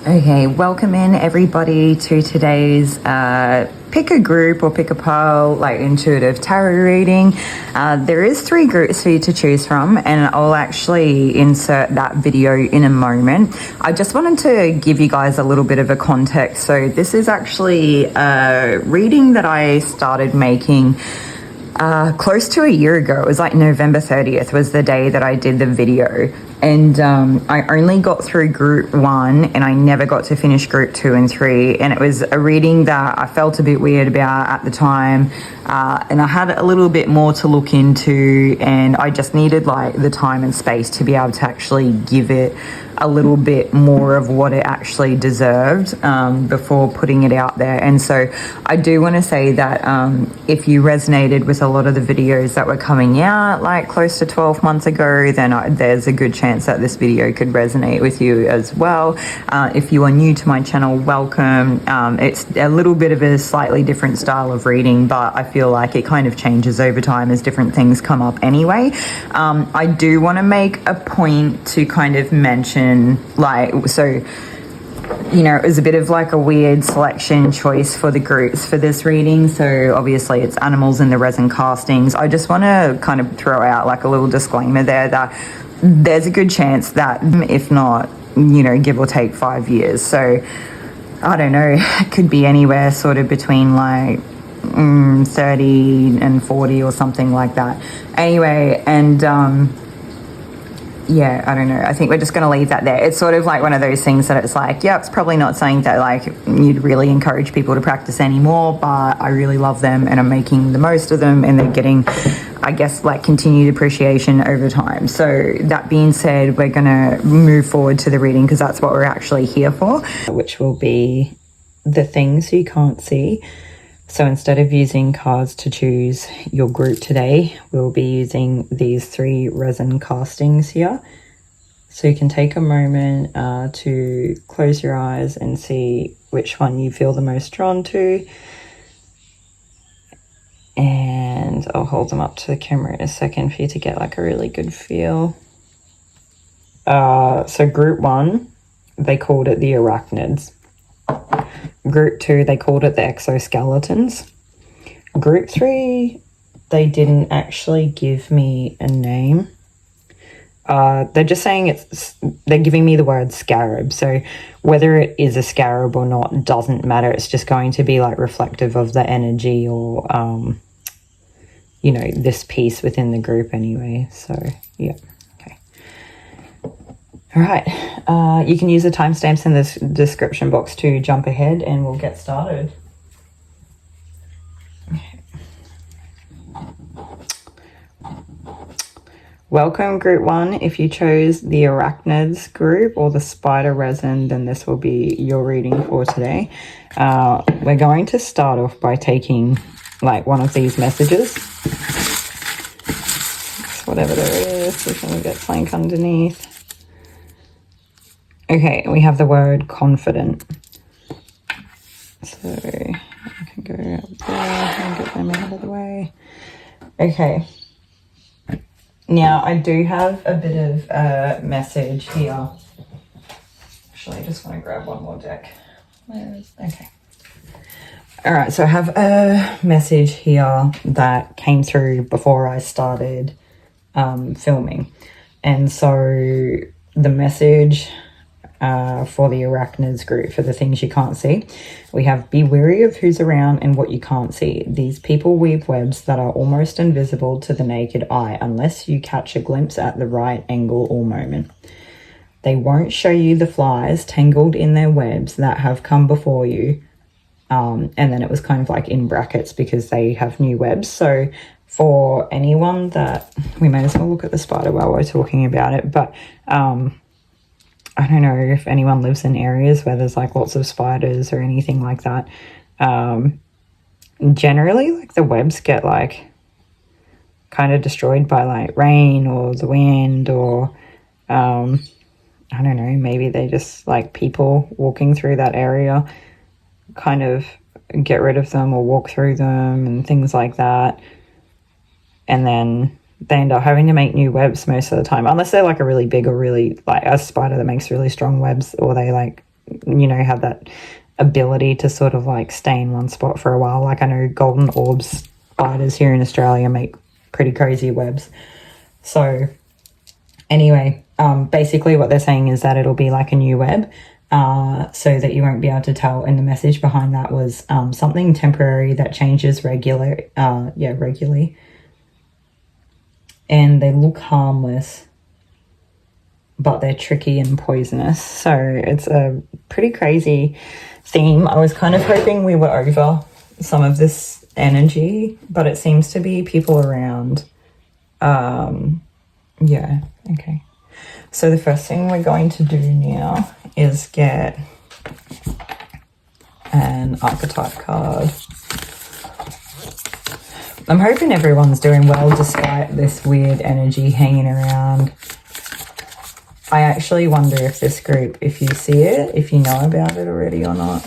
Okay, welcome in everybody to today's pick a group or pick a pile, like intuitive tarot reading. There is 3 groups for you to choose from, and I'll actually insert that video in a moment. I just wanted to give you guys a little bit of a context. So this is actually a reading that I started making close to a year ago. It was like November 30th was the day that I did the video. And I only got through group 1 and I never got to finish group 2 and 3. And it was a reading that I felt a bit weird about at the time. And I had a little bit more to look into, and I just needed like the time and space to be able to actually give it a little bit more of what it actually deserved before putting it out there. And so I do want to say that if you resonated with a lot of the videos that were coming out like close to 12 months ago, then there's a good chance that this video could resonate with you as well. If you are new to my channel, welcome. It's a little bit of a slightly different style of reading, but I feel like it kind of changes over time as different things come up anyway. I do want to make a point to kind of mention, like, so, you know, it was a bit of like a weird selection choice for the groups for this reading. So obviously it's animals and the resin castings. I just want to kind of throw out like a little disclaimer there that there's a good chance that, if not, you know, give or take 5 years. So I don't know, it could be anywhere sort of between like 30 and 40 or something like that. Anyway, and yeah, I don't know. I think we're just going to leave that there. It's sort of like one of those things that it's like, yeah, it's probably not something that like you'd really encourage people to practice anymore, but I really love them and I'm making the most of them, and they're getting, I guess, like continued appreciation over time. So that being said, we're going to move forward to the reading because that's what we're actually here for, which will be the things you can't see. So instead of using cards to choose your group today, we'll be using these 3 resin castings here. So you can take a moment to close your eyes and see which one you feel the most drawn to. And I'll hold them up to the camera in a second for you to get like a really good feel. So group 1, they called it the Arachnids. Group 2, they called it the Exoskeletons. Group 3, they didn't actually give me a name. They're just saying they're giving me the word Scarab. So whether it is a Scarab or not doesn't matter. It's just going to be like reflective of the energy or, you know, this piece within the group anyway. So, yeah. All right, you can use the timestamps in the description box to jump ahead and we'll get started. Okay. Welcome group 1. If you chose the Arachnids group or the spider resin, then this will be your reading for today. We're going to start off by taking like one of these messages. Whatever there is, we can get blank underneath. Okay, we have the word confident. So I can go up there and get them out of the way. Okay. Now I do have a bit of a message here. Actually, I just want to grab one more deck. Okay. All right, so I have a message here that came through before I started filming. And so the message for the Arachnids group, for the things you can't see, we have: be wary of who's around and what you can't see. These people weave webs that are almost invisible to the naked eye unless you catch a glimpse at the right angle or moment. They won't show you the flies tangled in their webs that have come before you. And then it was kind of like in brackets because they have new webs. So for anyone that, we may as well look at the spider while we're talking about it, but I don't know if anyone lives in areas where there's like lots of spiders or anything like that. Generally, like the webs get like kind of destroyed by like rain or the wind, or I don't know, maybe they just like people walking through that area kind of get rid of them or walk through them and things like that. And then they end up having to make new webs most of the time, unless they're like a really big or really like a spider that makes really strong webs, or they like have that ability to sort of like stay in one spot for a while. Like I know golden orb spiders here in Australia make pretty crazy webs. So anyway, basically what they're saying is that it'll be like a new web, so that you won't be able to tell. And the message behind that was something temporary that changes regularly. And they look harmless, but they're tricky and poisonous. So it's a pretty crazy theme. I was kind of hoping we were over some of this energy, but it seems to be people around. Yeah, okay. So the first thing we're going to do now is get an archetype card. I'm hoping everyone's doing well despite this weird energy hanging around. I actually wonder if this group, if you see it, if you know about it already or not.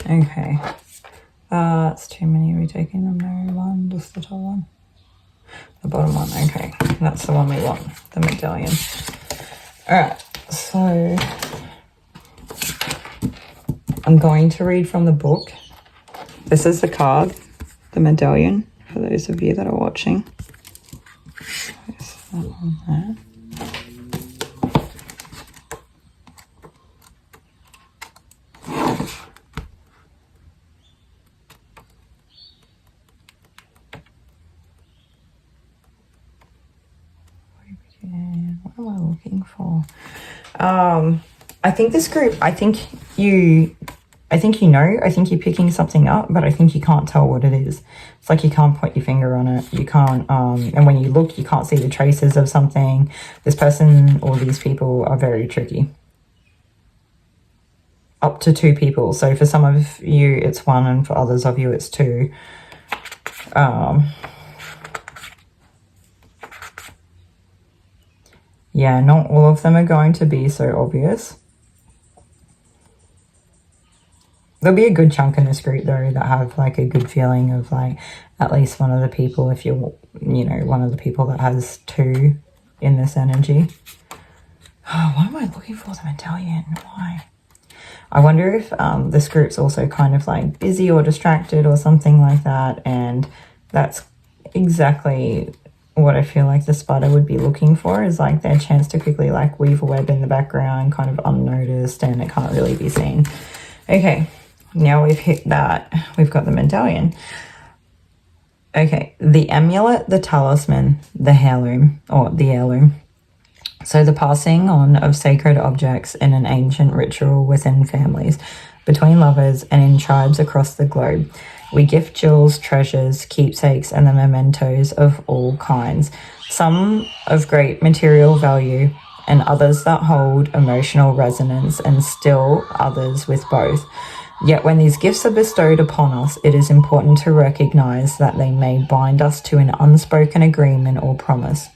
Okay. It's too many. Are we taking them? No, one, just the top one. The bottom one, okay. That's the one we want, the medallion. Alright, so I'm going to read from the book. This is the card, the medallion, for those of you that are watching. There's that one there. What am I looking for? I think this group, I think you're picking something up, but I think you can't tell what it is. It's like you can't put your finger on it. You can't, and when you look, you can't see the traces of something. This person or these people are very tricky. Up to 2 people. So for some of you, it's 1, and for others of you, it's 2. Yeah, not all of them are going to be so obvious. There'll be a good chunk in this group, though, that have, like, a good feeling of, like, at least one of the people, if you're, one of the people that has 2 in this energy. Oh, why am I looking for the medallion? Why? I wonder if this group's also kind of, like, busy or distracted or something like that, and that's exactly what I feel like the spider would be looking for, is like their chance to quickly like weave a web in the background, kind of unnoticed, and it can't really be seen. Okay, now we've hit that. We've got the medallion. Okay, the amulet, the talisman, the heirloom, or the heirloom. So the passing on of sacred objects in an ancient ritual within families, between lovers, and in tribes across the globe. We gift jewels, treasures, keepsakes, and the mementos of all kinds, some of great material value, and others that hold emotional resonance, and still others with both. Yet when these gifts are bestowed upon us, it is important to recognize that they may bind us to an unspoken agreement or promise.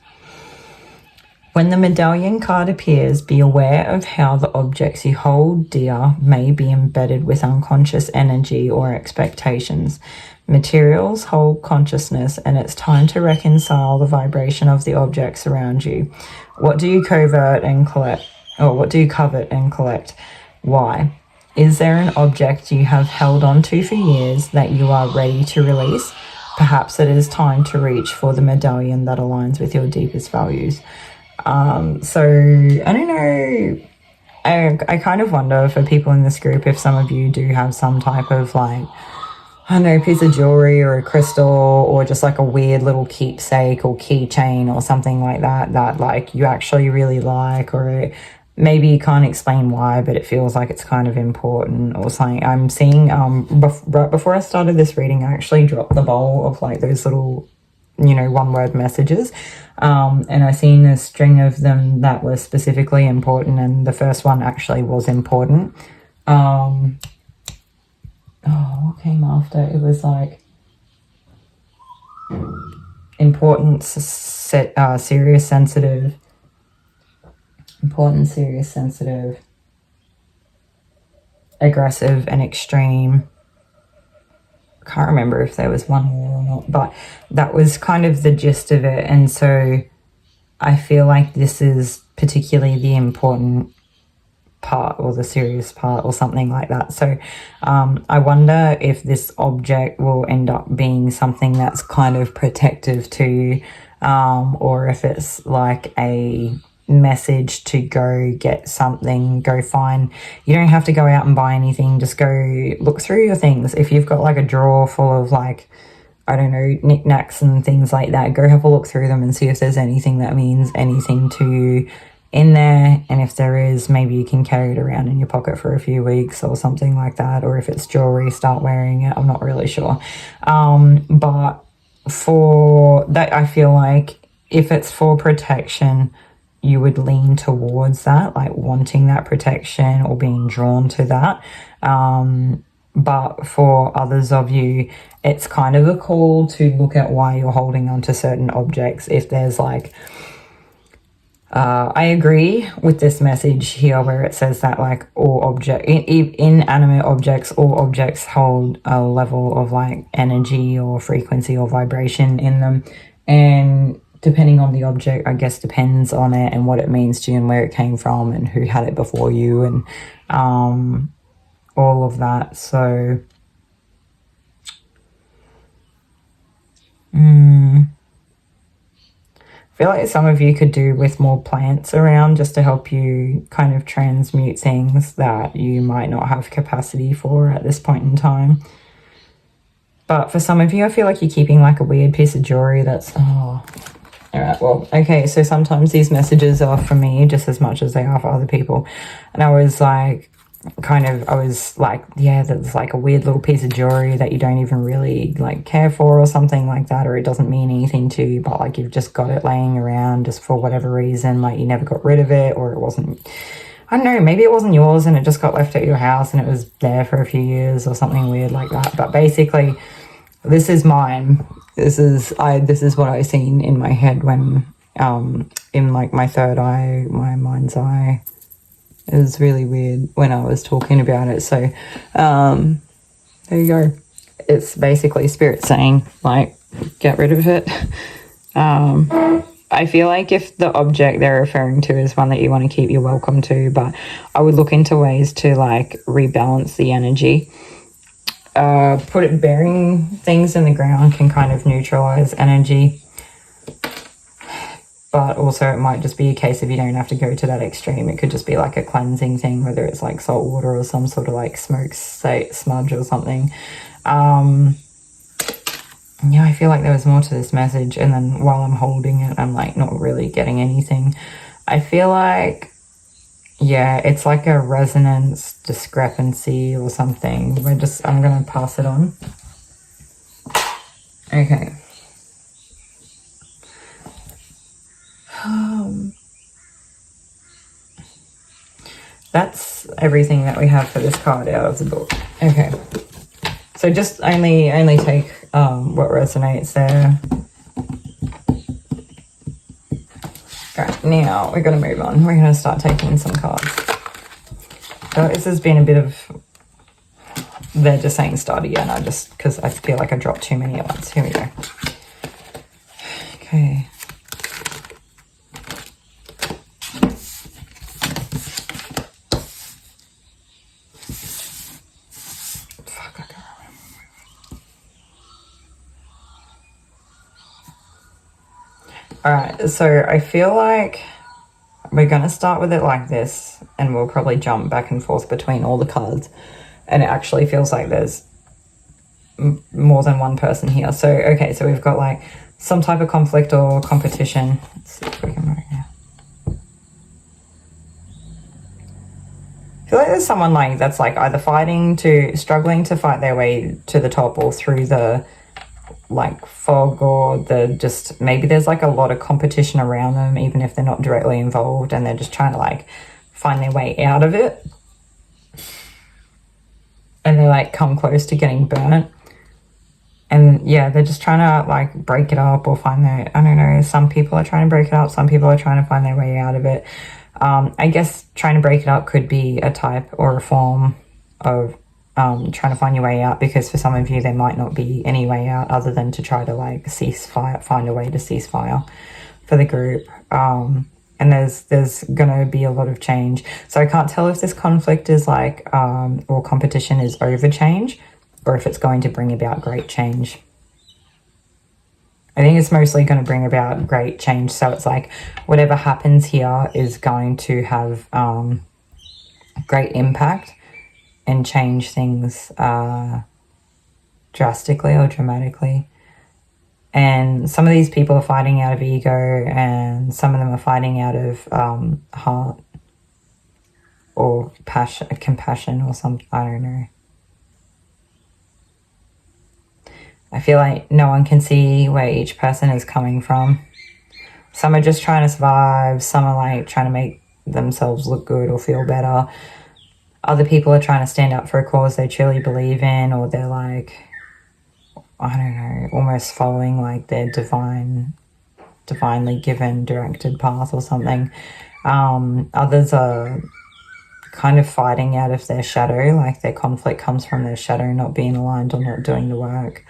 When the medallion card appears, be aware of how the objects you hold dear may be embedded with unconscious energy or expectations. Materials hold consciousness, and it's time to reconcile the vibration of the objects around you. What do you covert and collect? Or what do you covet and collect? Why? Is there an object you have held on to for years that you are ready to release? Perhaps it is time to reach for the medallion that aligns with your deepest values. So I don't know, I kind of wonder for people in this group if some of you do have some type of like, I don't know, piece of jewelry or a crystal or just like a weird little keepsake or keychain or something like that like you actually really like, or maybe you can't explain why, but it feels like it's kind of important or something. I'm seeing, right before I started this reading, I actually dropped the bowl of like those little, one-word messages. And I seen a string of them that were specifically important, and the first one actually was important. What came after? It was like important, serious, sensitive. Important, serious, sensitive, aggressive, and extreme. Can't remember if there was one more or not, but that was kind of the gist of it. And so I feel like this is particularly the important part or the serious part or something like that. So I wonder if this object will end up being something that's kind of protective to you, or if it's like a message to go get something, go find. You don't have to go out and buy anything, just go look through your things. If you've got like a drawer full of like, I don't know, knickknacks and things like that, go have a look through them and see if there's anything that means anything to you in there. And if there is, maybe you can carry it around in your pocket for a few weeks or something like that. Or if it's jewelry, start wearing it. I'm not really sure. But for that, I feel like if it's for protection, you would lean towards that, like wanting that protection or being drawn to that. But for others of you, it's kind of a call to look at why you're holding on to certain objects. If there's like, I agree with this message here where it says that like all inanimate objects, all objects hold a level of like energy or frequency or vibration in them. And depending on the object, I guess depends on it and what it means to you and where it came from and who had it before you and all of that. So I feel like some of you could do with more plants around just to help you kind of transmute things that you might not have capacity for at this point in time. But for some of you, I feel like you're keeping like a weird piece of jewelry that's, all right, well, okay, so sometimes these messages are for me just as much as they are for other people. And I was like, yeah, that's like a weird little piece of jewelry that you don't even really like care for or something like that, or it doesn't mean anything to you, but like you've just got it laying around just for whatever reason, like you never got rid of it, or it wasn't, I don't know, maybe it wasn't yours and it just got left at your house and it was there for a few years or something weird like that. But basically, this is mine. This is what I seen in my head when in like my third eye, my mind's eye. It was really weird when I was talking about it. So there you go. It's basically spirit saying like get rid of it. I feel like if the object they're referring to is one that you want to keep, you're welcome to, but I would look into ways to like rebalance the energy. Burying things in the ground can kind of neutralize energy, but also it might just be a case of you don't have to go to that extreme. It could just be like a cleansing thing, whether it's like salt water or some sort of like smoke smudge or something. Yeah, I feel like there was more to this message, and then while I'm holding it, I'm like not really getting anything. I feel like, yeah, it's like a resonance discrepancy or something. I'm going to pass it on. Okay. That's everything that we have for this card out of the book. Okay. So just only take what resonates there. Right, now we're going to move on. We're going to start taking some cards. So this has been a bit of, they're just saying start again, because I feel like I dropped too many at once. Here we go. Okay. Fuck, I can't remember. Alright, so I feel like we're going to start with it like this, and we'll probably jump back and forth between all the cards. And it actually feels like there's more than one person here. So, okay, so we've got like some type of conflict or competition. Let's see if we can write here. I feel like there's someone like that's like either struggling to fight their way to the top, or through the like fog, or maybe there's like a lot of competition around them, even if they're not directly involved, and they're just trying to like find their way out of it. And they like come close to getting burnt. And yeah, they're just trying to like break it up or find their, I don't know, some people are trying to break it up, some people are trying to find their way out of it. I guess trying to break it up could be a type or a form of trying to find your way out, because for some of you there might not be any way out other than to try to like cease fire, find a way to cease fire for the group. and there's gonna be a lot of change. So I can't tell if this conflict is like or competition is over change, or if it's going to bring about great change. I think it's mostly going to bring about great change. So it's like whatever happens here is going to have great impact and change things drastically or dramatically. And some of these people are fighting out of ego, and some of them are fighting out of heart or passion, compassion, or something. I don't know. I feel like no one can see where each person is coming from. Some are just trying to survive. Some are like trying to make themselves look good or feel better. Other people are trying to stand up for a cause they truly believe in, or they're like, I don't know, almost following like their divinely given directed path or something. Others are kind of fighting out of their shadow, like their conflict comes from their shadow not being aligned or not doing the work.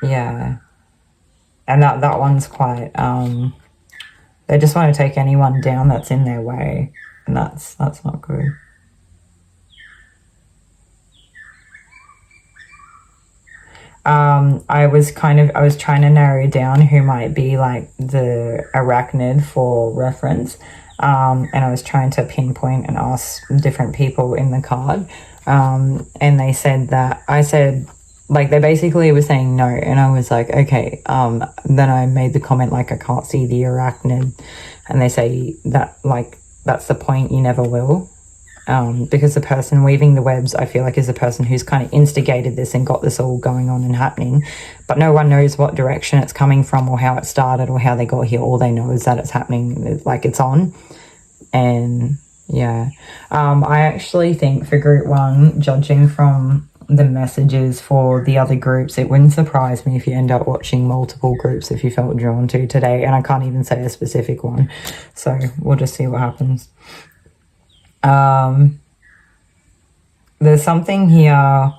Yeah. And that one's quite, they just want to take anyone down that's in their way, and that's not good. I was trying to narrow down who might be like the arachnid for reference. And I was trying to pinpoint and ask different people in the card. And they said that, I said, like, they basically were saying no. And I was like, okay. Then I made the comment, like, I can't see the arachnid. And they say that, like, that's the point, you never will. Because the person weaving the webs, I feel like, is the person who's kind of instigated this and got this all going on and happening. But no one knows what direction it's coming from or how it started or how they got here. All they know is that it's happening, like it's on. And yeah, I actually think for group one, judging from the messages for the other groups, it wouldn't surprise me if you end up watching multiple groups if you felt drawn to today. And I can't even say a specific one. So we'll just see what happens. There's something here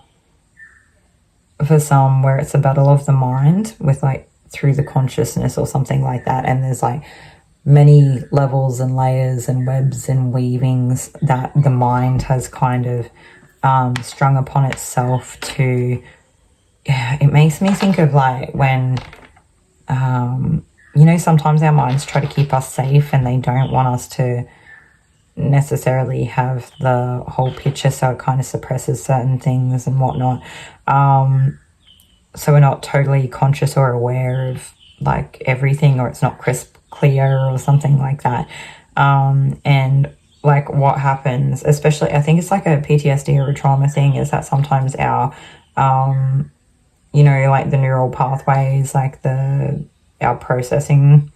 for some where it's a battle of the mind with like through the consciousness or something like that. And there's like many levels and layers and webs and weavings that the mind has kind of strung upon itself to, yeah, it makes me think of like when, you know, sometimes our minds try to keep us safe and they don't want us to necessarily have the whole picture, so it kind of suppresses certain things and whatnot. So we're not totally conscious or aware of like everything, or it's not crisp clear or something like that. And like what happens, especially I think it's like a PTSD or a trauma thing, is that sometimes our you know, like the neural pathways, like our processing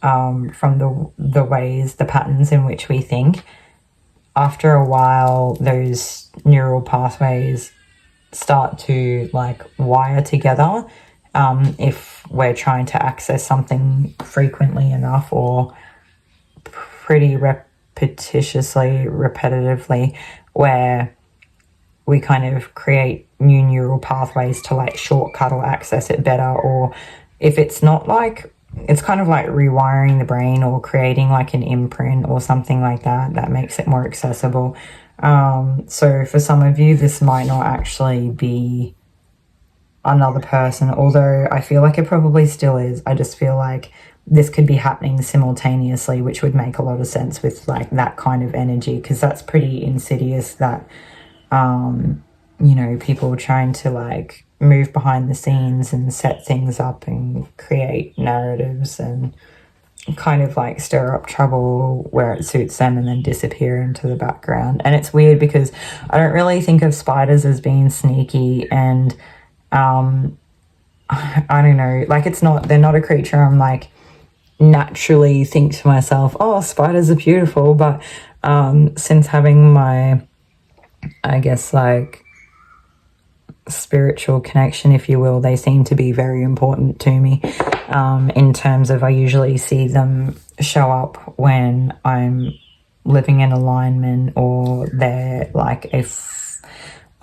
from the ways, the patterns in which we think, after a while those neural pathways start to like wire together if we're trying to access something frequently enough or pretty repetitively, where we kind of create new neural pathways to like shortcut or access it better. Or if it's not like, it's kind of like rewiring the brain or creating like an imprint or something like that that makes it more accessible. So for some of you, this might not actually be another person, although I feel like it probably still is. I just feel like this could be happening simultaneously, which would make a lot of sense with like that kind of energy, because that's pretty insidious, that you know, people trying to like move behind the scenes and set things up and create narratives and kind of like stir up trouble where it suits them and then disappear into the background. And it's weird because I don't really think of spiders as being sneaky, and I don't know, like they're not a creature I'm like naturally think to myself, oh, spiders are beautiful. But since having my, I guess, like spiritual connection, if you will, they seem to be very important to me, in terms of I usually see them show up when I'm living in alignment, or they're like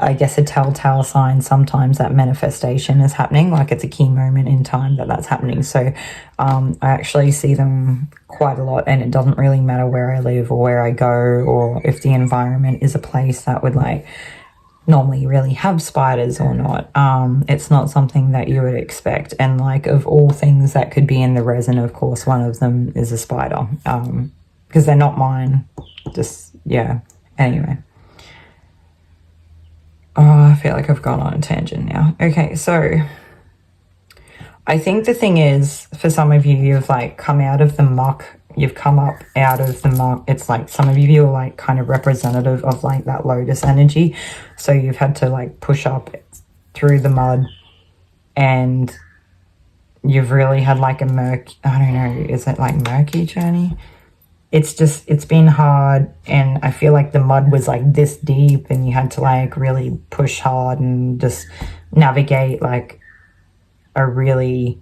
I guess, a telltale sign sometimes that manifestation is happening, like it's a key moment in time that that's happening. So I actually see them quite a lot, and it doesn't really matter where I live or where I go, or if the environment is a place that would like normally really have spiders or not. It's not something that you would expect. And like, of all things that could be in the resin, of course, one of them is a spider, because they're not mine. Just, yeah. Anyway. Oh, I feel like I've gone on a tangent now. Okay, so I think the thing is, for some of you, you've like come out of the muck. You've come up out of the muck. It's like some of you are like kind of representative of like that lotus energy. So you've had to like push up through the mud, and you've really had like a I don't know, is it like murky journey? It's just, it's been hard, and I feel like the mud was like this deep, and you had to like really push hard and just navigate like a really,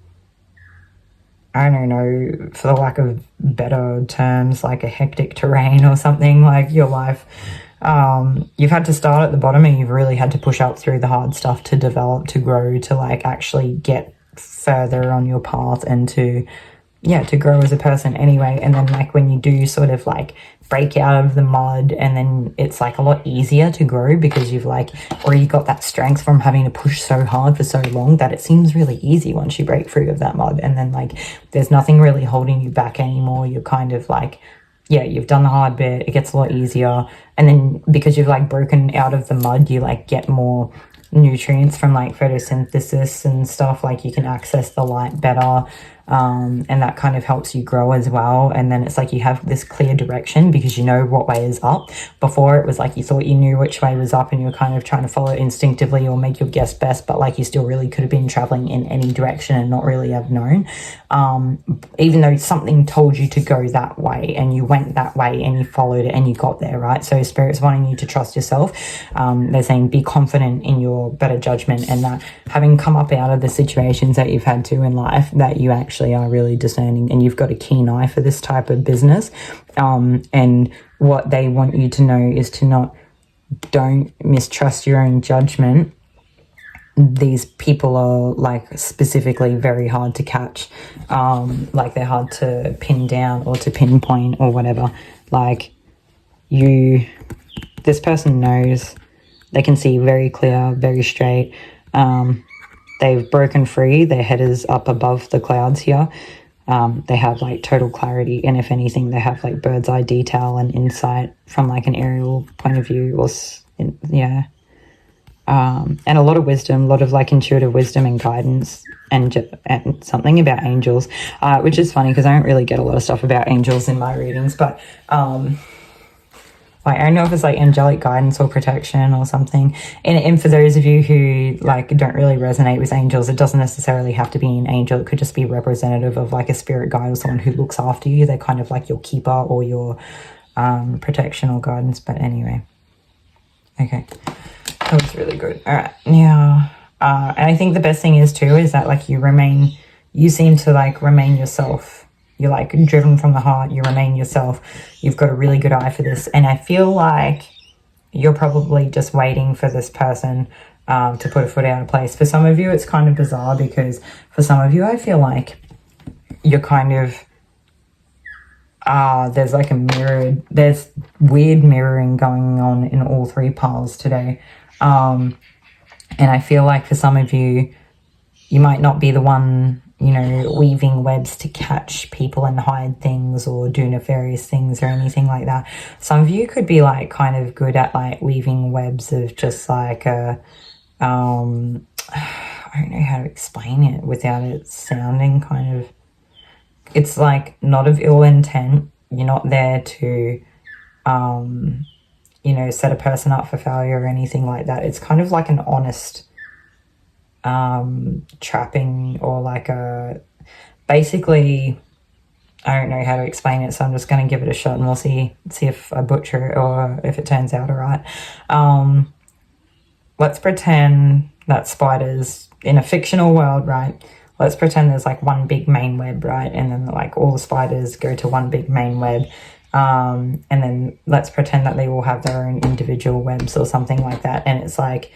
I don't know, for the lack of better terms, like a hectic terrain or something, like your life. You've had to start at the bottom, and you've really had to push up through the hard stuff to develop, to grow, to like actually get further on your path, and to grow as a person anyway. And then like when you do sort of like break out of the mud, and then it's like a lot easier to grow, because you've like already got that strength from having to push so hard for so long that it seems really easy once you break free of that mud. And then like there's nothing really holding you back anymore. You're kind of like, yeah, you've done the hard bit, it gets a lot easier. And then because you've like broken out of the mud, you like get more nutrients from like photosynthesis and stuff, like you can access the light better, and that kind of helps you grow as well. And then it's like you have this clear direction because you know what way is up. Before it was like you thought you knew which way was up, and you're kind of trying to follow it instinctively or make your guess best, but like you still really could have been traveling in any direction and not really have known, even though something told you to go that way, and you went that way and you followed it and you got there, right? So Spirit's wanting you to trust yourself. They're saying be confident in your better judgment, and that having come up out of the situations that you've had to in life, that you actually are really discerning, and you've got a keen eye for this type of business. And what they want you to know is to don't mistrust your own judgment. These people are like specifically very hard to catch, like they're hard to pin down or to pinpoint or whatever. Like this person knows, they can see very clear, very straight. They've broken free. Their head is up above the clouds here. They have like total clarity, and if anything, they have like bird's eye detail and insight from like an aerial point of view, or and a lot of wisdom, a lot of like intuitive wisdom and guidance, and something about angels, which is funny because I don't really get a lot of stuff about angels in my readings, but like I don't know if it's like angelic guidance or protection or something. And for those of you who like don't really resonate with angels, it doesn't necessarily have to be an angel. It could just be representative of like a spirit guide or someone who looks after you. They're kind of like your keeper or your protection or guidance. But anyway, okay, that was really good. All right, now, and I think the best thing is too is that like you seem to like remain yourself. You're like driven from the heart, you remain yourself. You've got a really good eye for this. And I feel like you're probably just waiting for this person to put a foot out of place. For some of you, it's kind of bizarre, because for some of you, I feel like you're kind of, there's like there's weird mirroring going on in all three piles today. And I feel like for some of you, you might not be the one, you know, weaving webs to catch people and hide things or do nefarious things or anything like that. Some of you could be like kind of good at like weaving webs of just like I don't know how to explain it without it sounding kind of, it's like not of ill intent. You're not there to you know, set a person up for failure or anything like that. It's kind of like an honest trapping, or like basically, I don't know how to explain it, so I'm just going to give it a shot and we'll see if I butcher it or if it turns out all right. Let's pretend that spiders in a fictional world, right? Let's pretend there's like one big main web, right? And then like all the spiders go to one big main web, And then let's pretend that they all have their own individual webs or something like that. And it's like,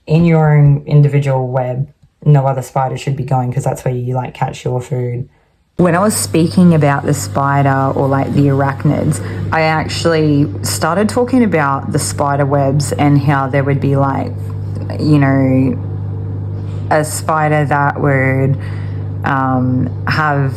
in your own individual web, no other spider should be going, because that's where you like catch your food. When I was speaking about the spider or like the arachnids, I actually started talking about the spider webs and how there would be like, you know, a spider that would have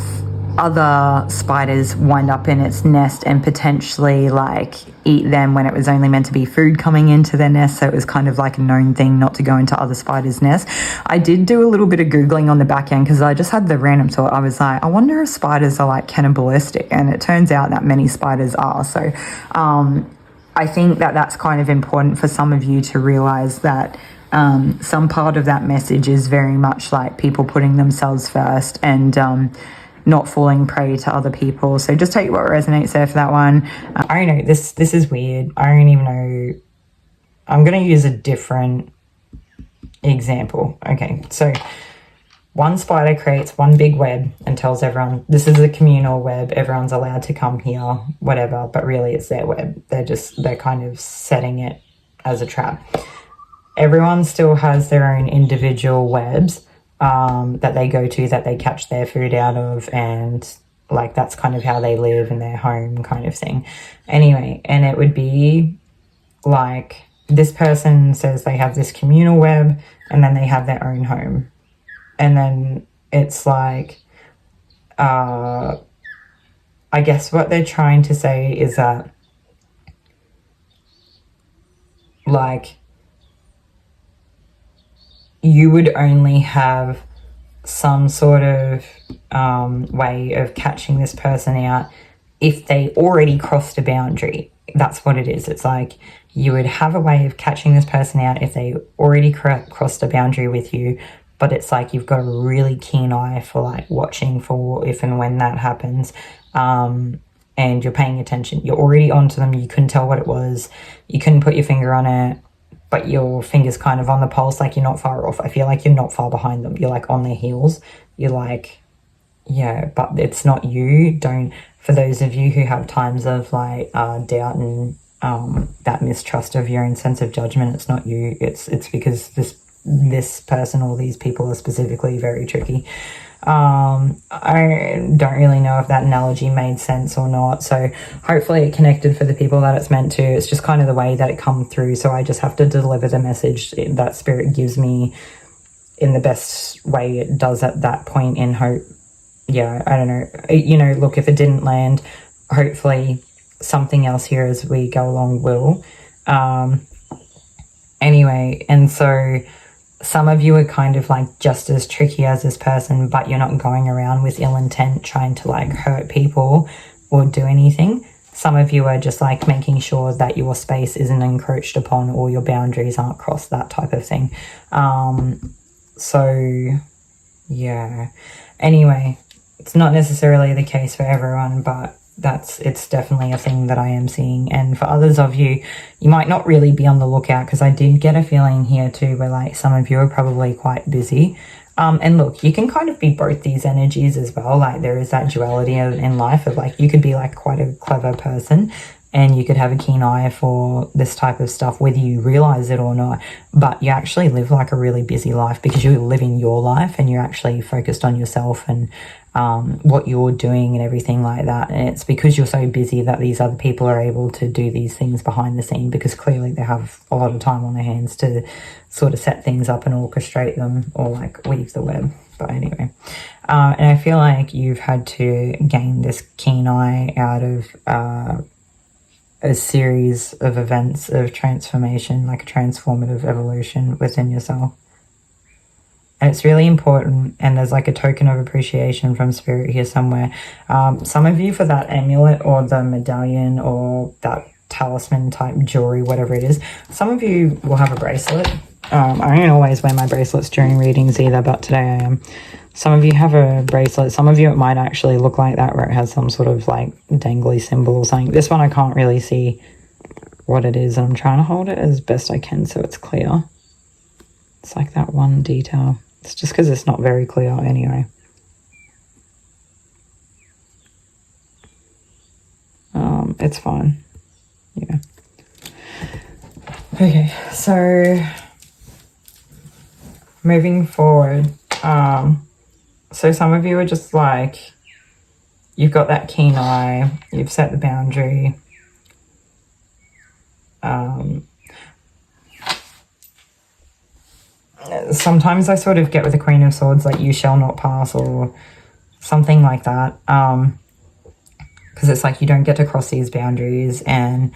other spiders wind up in its nest and potentially like eat them when it was only meant to be food coming into their nest. So it was kind of like a known thing not to go into other spiders' nests. I did do a little bit of Googling on the back end because I just had the random thought. I was like, I wonder if spiders are like cannibalistic, and it turns out that many spiders are. So I think that that's kind of important for some of you to realize that some part of that message is very much like people putting themselves first and not falling prey to other people. So just take what resonates there for that one. I don't know, this is weird. I don't even know. I'm going to use a different example. Okay, so one spider creates one big web and tells everyone, this is a communal web, everyone's allowed to come here, whatever, but really it's their web. They're kind of setting it as a trap. Everyone still has their own individual webs that they go to, that they catch their food out of, and like that's kind of how they live in their home kind of thing. Anyway, and it would be like this person says they have this communal web and then they have their own home. And then it's like, I guess what they're trying to say is that like you would only have some sort of way of catching this person out if they already crossed a boundary. That's what it is. It's like you would have a way of catching this person out if they already crossed a boundary with you, but it's like you've got a really keen eye for like watching for if and when that happens, and you're paying attention. You're already onto them. You couldn't tell what it was. You couldn't put your finger on it, but your finger's kind of on the pulse, like you're not far off. I feel like you're not far behind them. You're like on their heels. You're like, yeah, but it's not you. Don't, for those of you who have times of like doubt and that mistrust of your own sense of judgment, it's not you. It's because this person or these people are specifically very tricky. I don't really know if that analogy made sense or not, so hopefully it connected for the people that it's meant to. It's just kind of the way that it come through, so I just have to deliver the message that spirit gives me in the best way it does at that point, in hope. Yeah, I don't know, you know, look, if it didn't land, hopefully something else here as we go along will. Anyway, and so some of you are kind of like just as tricky as this person, but you're not going around with ill intent trying to like hurt people or do anything. Some of you are just like making sure that your space isn't encroached upon or your boundaries aren't crossed, that type of thing. So yeah, anyway, it's not necessarily the case for everyone, but it's definitely a thing that I am seeing. And for others of you, you might not really be on the lookout, because I did get a feeling here too where like some of you are probably quite busy. And look, you can kind of be both these energies as well. Like there is that duality in life of like, you could be like quite a clever person and you could have a keen eye for this type of stuff, whether you realize it or not, but you actually live like a really busy life because you're living your life and you're actually focused on yourself and what you're doing and everything like that. And it's because you're so busy that these other people are able to do these things behind the scene, because clearly they have a lot of time on their hands to sort of set things up and orchestrate them or like weave the web. But anyway, and I feel like you've had to gain this keen eye out of a series of events of transformation, like a transformative evolution within yourself. And it's really important, and there's like a token of appreciation from spirit here somewhere. Some of you, for that amulet or the medallion or that talisman type jewelry, whatever it is, some of you will have a bracelet. I don't always wear my bracelets during readings either, but today I am. Some of you have a bracelet. Some of you, it might actually look like that, where it has some sort of like dangly symbol or something. This one I can't really see what it is, and I'm trying to hold it as best I can so it's clear. It's like that one detail. It's just because it's not very clear anyway. It's fine. Yeah. Okay, so moving forward, so some of you are just like, you've got that keen eye, you've set the boundary. Sometimes I sort of get with the Queen of Swords, like, you shall not pass, or something like that. Because it's like, you don't get to cross these boundaries, and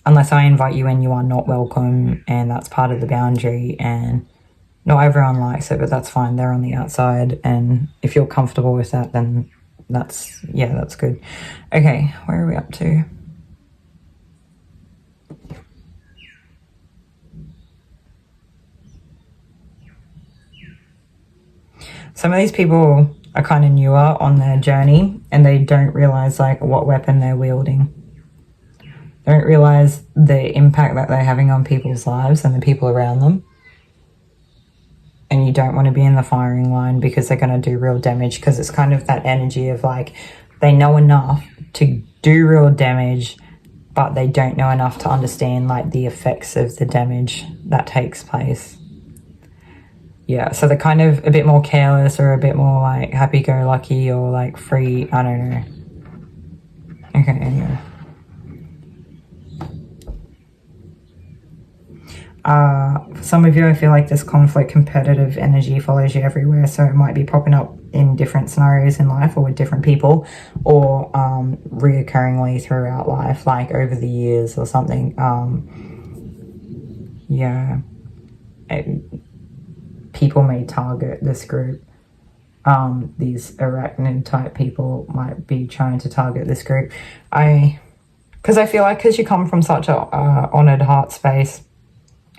unless I invite you in, you are not welcome, and that's part of the boundary, and not everyone likes it, but that's fine. They're on the outside, and if you're comfortable with that, then that's good. Okay, where are we up to? Some of these people are kind of newer on their journey, and they don't realize like what weapon they're wielding. They don't realize the impact that they're having on people's lives and the people around them. And you don't want to be in the firing line because they're going to do real damage, because it's kind of that energy of like, they know enough to do real damage, but they don't know enough to understand like the effects of the damage that takes place. Yeah, so they're kind of a bit more careless, or a bit more like happy-go-lucky, or like free, I don't know. Okay, anyway. For some of you, I feel like this conflict, competitive energy follows you everywhere, so it might be popping up in different scenarios in life, or with different people, or reoccurringly throughout life, like over the years or something. People may target this group. These arachnid type people might be trying to target this group. Because I feel like, because you come from such a honoured heart space,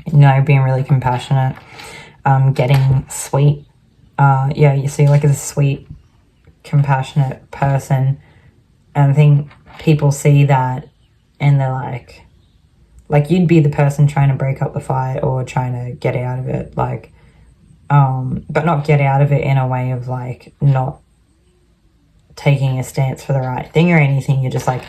you know, being really compassionate, getting sweet. You see like a sweet, compassionate person, and I think people see that and they're like you'd be the person trying to break up the fight or trying to get out of it, like, but not get out of it in a way of like not taking a stance for the right thing or anything. You're just like,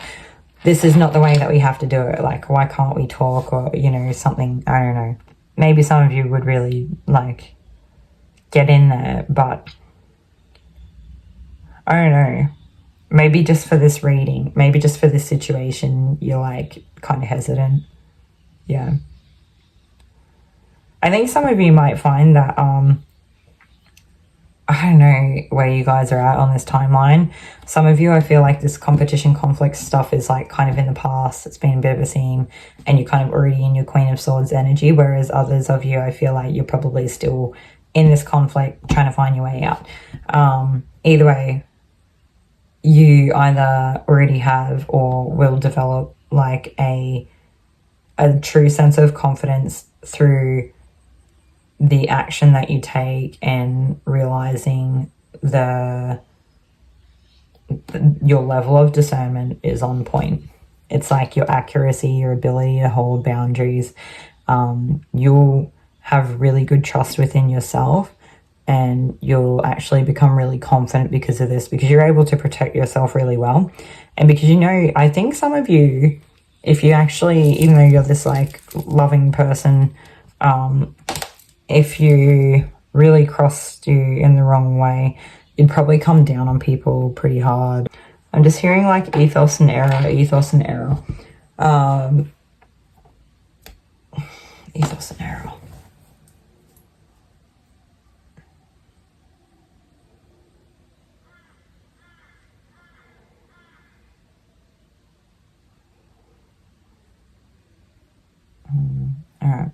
this is not the way that we have to do it. Like, why can't we talk, or, you know, something, I don't know. Maybe some of you would really like get in there, but I don't know. Maybe just for this reading, maybe just for this situation, you're like kind of hesitant. Yeah. I think some of you might find that, I don't know where you guys are at on this timeline. Some of you, I feel like this competition, conflict stuff is like kind of in the past. It's been a bit of a theme, and you're kind of already in your Queen of Swords energy, whereas others of you, I feel like you're probably still in this conflict trying to find your way out. Either way, you either already have or will develop like a true sense of confidence through the action that you take, and realizing your level of discernment is on point. It's like your accuracy, your ability to hold boundaries. You'll have really good trust within yourself, and you'll actually become really confident because of this, because you're able to protect yourself really well. And because, you know, I think some of you, if you actually, even though you're this like loving person, if you really crossed you in the wrong way, you'd probably come down on people pretty hard. I'm just hearing like ethos and error. Ethos and error. All right.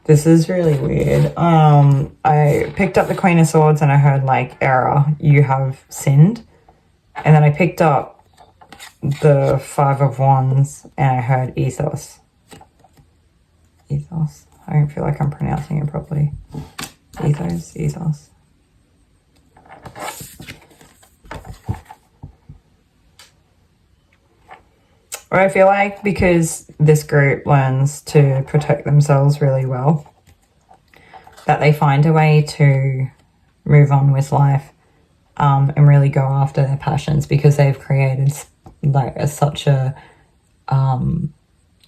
This is really weird. I picked up the Queen of Swords and I heard like error, you have sinned. And then I picked up the Five of Wands and I heard ethos. Ethos. I don't feel like I'm pronouncing it properly. Ethos. Or I feel like because this group learns to protect themselves really well, that they find a way to move on with life and really go after their passions because they've created like such a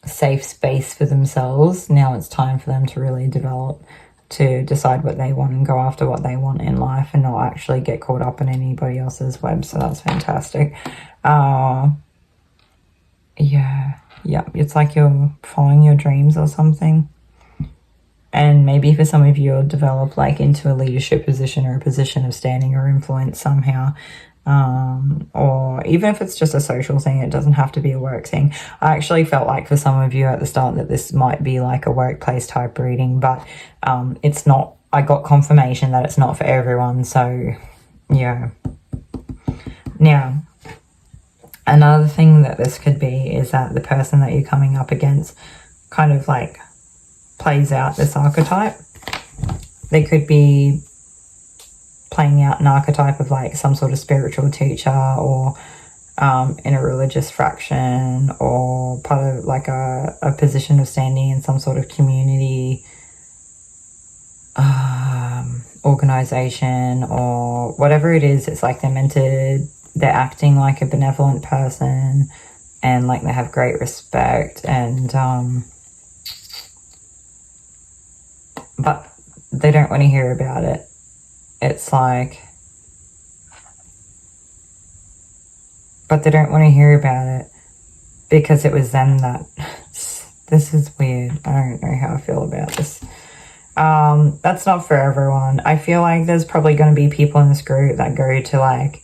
safe space for themselves. Now it's time for them to really develop, to decide what they want and go after what they want in life and not actually get caught up in anybody else's web. So that's fantastic. Yeah, it's like you're following your dreams or something. And maybe for some of you, you'll develop like into a leadership position or a position of standing or influence somehow. Or even if it's just a social thing, it doesn't have to be a work thing. I actually felt like for some of you at the start that this might be like a workplace type reading, but it's not. I got confirmation that it's not for everyone. So yeah. Now, another thing that this could be is that the person that you're coming up against kind of like plays out this archetype. They could be playing out an archetype of like some sort of spiritual teacher or in a religious fraction or part of like a position of standing in some sort of community organization or whatever it is. It's like they're acting like a benevolent person and like they have great respect and but they don't want to hear about it. It's like, but they don't want to hear about it because it was them that, this is weird. I don't know how I feel about this. That's not for everyone. I feel like there's probably going to be people in this group that go to like,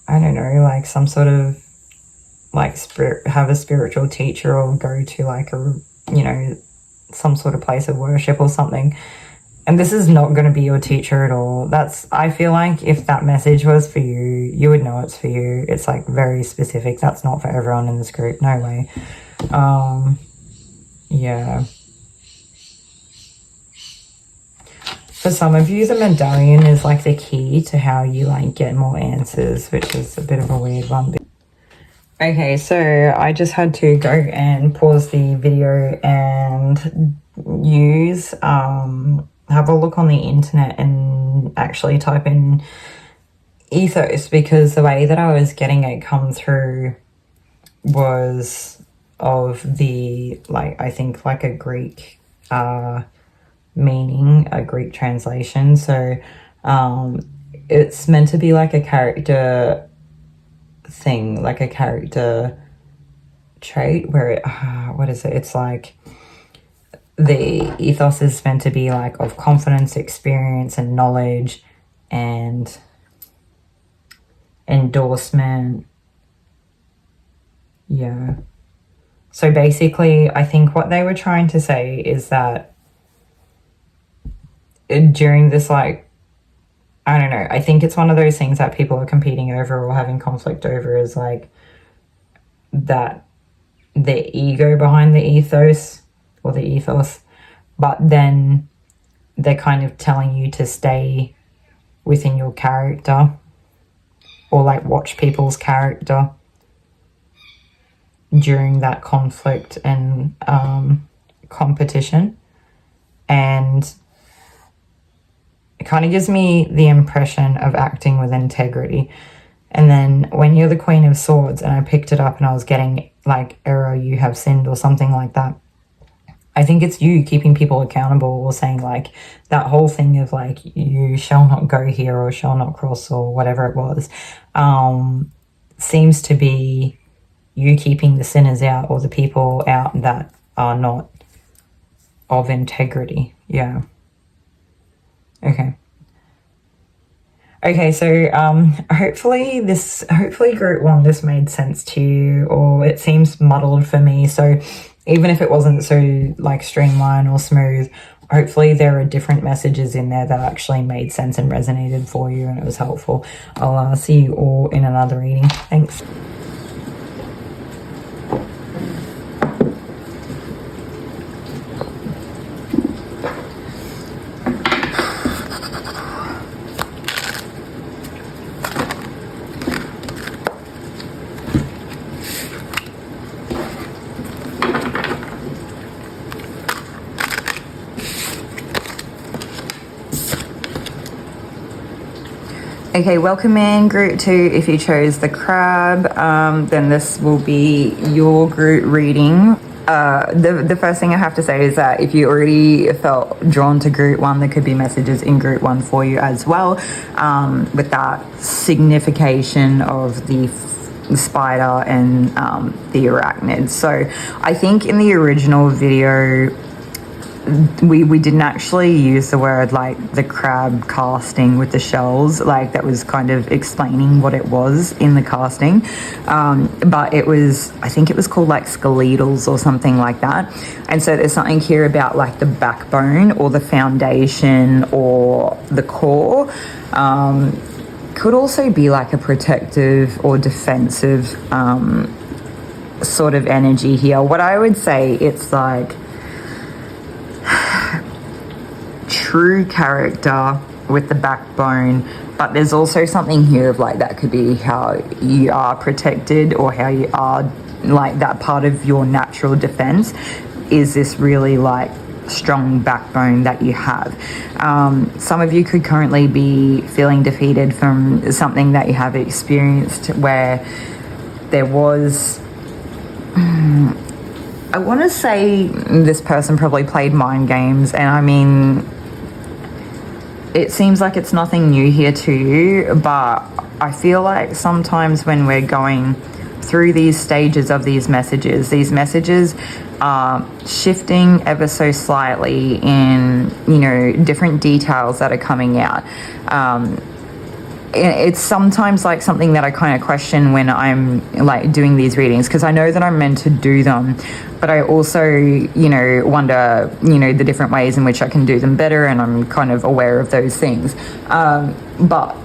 I don't know, like some sort of like have a spiritual teacher or go to like a, you know, some sort of place of worship or something. And this is not going to be your teacher at all. I feel like if that message was for you, you would know it's for you. It's like very specific. That's not for everyone in this group. No way. Yeah. For some of you, the medallion is like the key to how you like get more answers, which is a bit of a weird one. Okay, so I just had to go and pause the video and use have a look on the internet and actually type in ethos, because the way that I was getting it come through was of the, like, I think like a Greek meaning, a Greek translation. So it's meant to be like a character thing, like a character trait where it, what is it? It's like the ethos is meant to be like of confidence, experience, and knowledge, and endorsement. Yeah. So basically, I think what they were trying to say is that during this, like, I don't know, I think it's one of those things that people are competing over or having conflict over, is like that the ego behind the ethos or the ethos, but then they're kind of telling you to stay within your character or like watch people's character during that conflict and competition. And it kind of gives me the impression of acting with integrity. And then when you're the Queen of Swords, and I picked it up and I was getting like, error, you have sinned, or something like that. I think it's you keeping people accountable, or saying like that whole thing of like, you shall not go here or shall not cross or whatever it was, seems to be you keeping the sinners out or the people out that are not of integrity. Yeah. Okay, so hopefully group one, this made sense to you, or it seems muddled for me. So even if it wasn't so like streamlined or smooth, hopefully there are different messages in there that actually made sense and resonated for you and it was helpful. I'll see you all in another reading. Thanks. Okay, welcome in group 2. If you chose the crab, then this will be your group reading. The first thing I have to say is that if you already felt drawn to group 1, there could be messages in group 1 for you as well, with that signification of the spider and the arachnids. So I think in the original video we didn't actually use the word like the crab casting with the shells, like that was kind of explaining what it was in the casting, but it was, I think it was called like skeletals or something like that. And so there's something here about like the backbone or the foundation or the core. Could also be like a protective or defensive sort of energy here. What I would say, it's like true character with the backbone, but there's also something here of like that could be how you are protected or how you are, like that part of your natural defense is this really like strong backbone that you have. Some of you could currently be feeling defeated from something that you have experienced where there was I want to say this person probably played mind games, and I mean, it seems like it's nothing new here to you, but I feel like sometimes when we're going through these stages of these messages are shifting ever so slightly in, you know, different details that are coming out. It's sometimes like something that I kind of question when I'm like doing these readings, because I know that I'm meant to do them, but I also, you know, wonder, you know, the different ways in which I can do them better, and I'm kind of aware of those things. But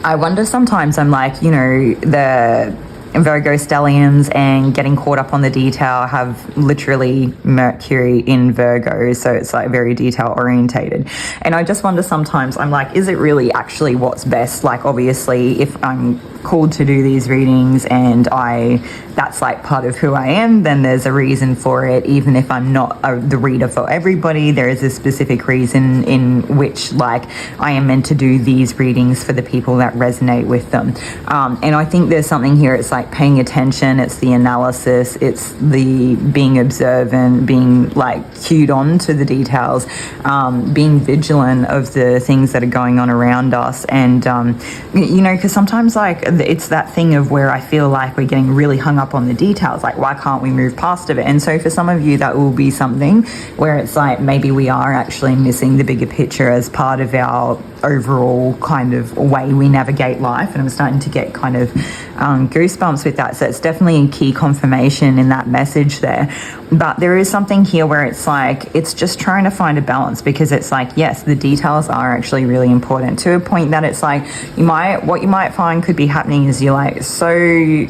I wonder sometimes, I'm like, you know, the Virgo stelliums and getting caught up on the detail have literally Mercury in Virgo, so it's like very detail orientated. And I just wonder sometimes, I'm like, is it really actually what's best? Like, obviously, if I'm called to do these readings and that's like part of who I am, then there's a reason for it. Even if I'm not the reader for everybody, there is a specific reason in which like I am meant to do these readings for the people that resonate with them. And I think there's something here, it's like paying attention, it's the analysis, it's the being observant, being like cued on to the details, being vigilant of the things that are going on around us. And you know, because sometimes like it's that thing of where I feel like we're getting really hung up on the details, like why can't we move past of it? And so for some of you that will be something where it's like maybe we are actually missing the bigger picture as part of our overall kind of way we navigate life. And I'm starting to get kind of goosebumps with that. So it's definitely a key confirmation in that message there. But there is something here where it's like, it's just trying to find a balance, because it's like, yes, the details are actually really important, to a point that it's like what you might find could be happening is you're like so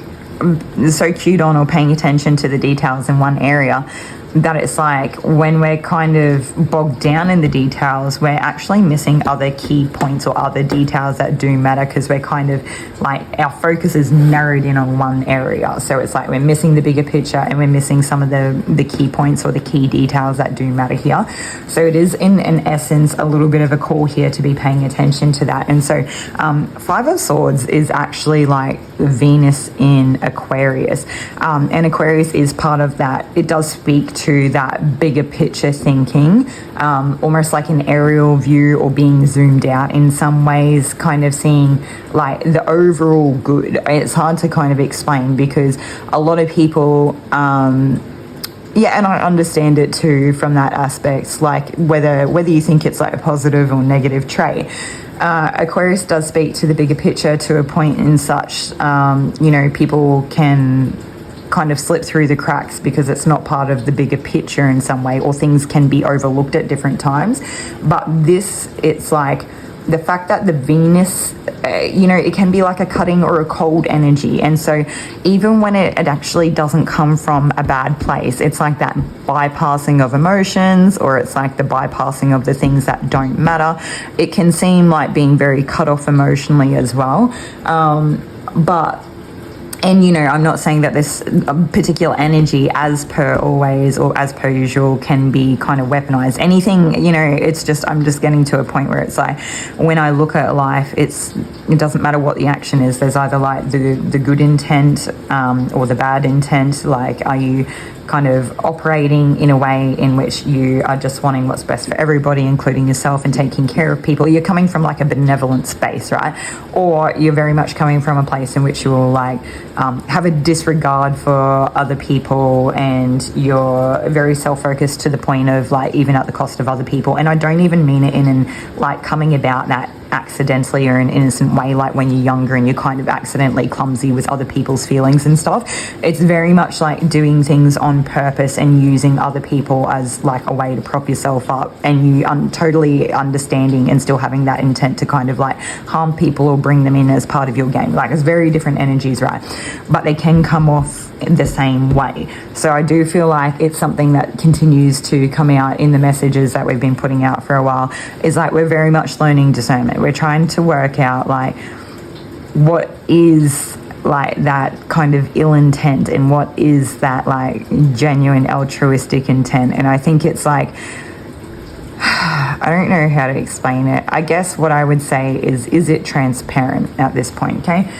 cued on or paying attention to the details in one area that it's like when we're kind of bogged down in the details, we're actually missing other key points or other details that do matter, because we're kind of like, our focus is narrowed in on one area. So it's like we're missing the bigger picture and we're missing some of the key points or the key details that do matter here. So it is in essence a little bit of a call here to be paying attention to that. And so Five of Swords is actually like Venus in Aquarius, and Aquarius is part of that. It does speak to that bigger picture thinking, almost like an aerial view or being zoomed out in some ways, kind of seeing like the overall good. It's hard to kind of explain, because a lot of people yeah, and I understand it too from that aspect, like whether you think it's like a positive or negative trait. Aquarius does speak to the bigger picture to a point in such, you know, people can kind of slip through the cracks because it's not part of the bigger picture in some way, or things can be overlooked at different times. But this, it's like the fact that the Venus, you know, it can be like a cutting or a cold energy. And so even when it actually doesn't come from a bad place, it's like that bypassing of emotions, or it's like the bypassing of the things that don't matter. It can seem like being very cut off emotionally as well. But And, you know, I'm not saying that this particular energy, as per always or as per usual, can be kind of weaponized. Anything, you know, it's just, I'm just getting to a point where it's like, when I look at life, it doesn't matter what the action is. There's either like the good intent or the bad intent. Like, are you kind of operating in a way in which you are just wanting what's best for everybody, including yourself, and taking care of people? You're coming from like a benevolent space, right? Or you're very much coming from a place in which you will like have a disregard for other people, and you're very self-focused to the point of like even at the cost of other people. And I don't even mean it in an like coming about that accidentally or an innocent way, like when you're younger and you're kind of accidentally clumsy with other people's feelings and stuff. It's very much like doing things on purpose and using other people as like a way to prop yourself up, and you totally understanding and still having that intent to kind of like harm people or bring them in as part of your game. Like, it's very different energies, right? But they can come off the same way. So I do feel like it's something that continues to come out in the messages that we've been putting out for a while, is like we're very much learning discernment. We're trying to work out like what is like that kind of ill intent and what is that like genuine altruistic intent. And I think it's like, I don't know how to explain it. I guess what I would say is it transparent at this point, okay?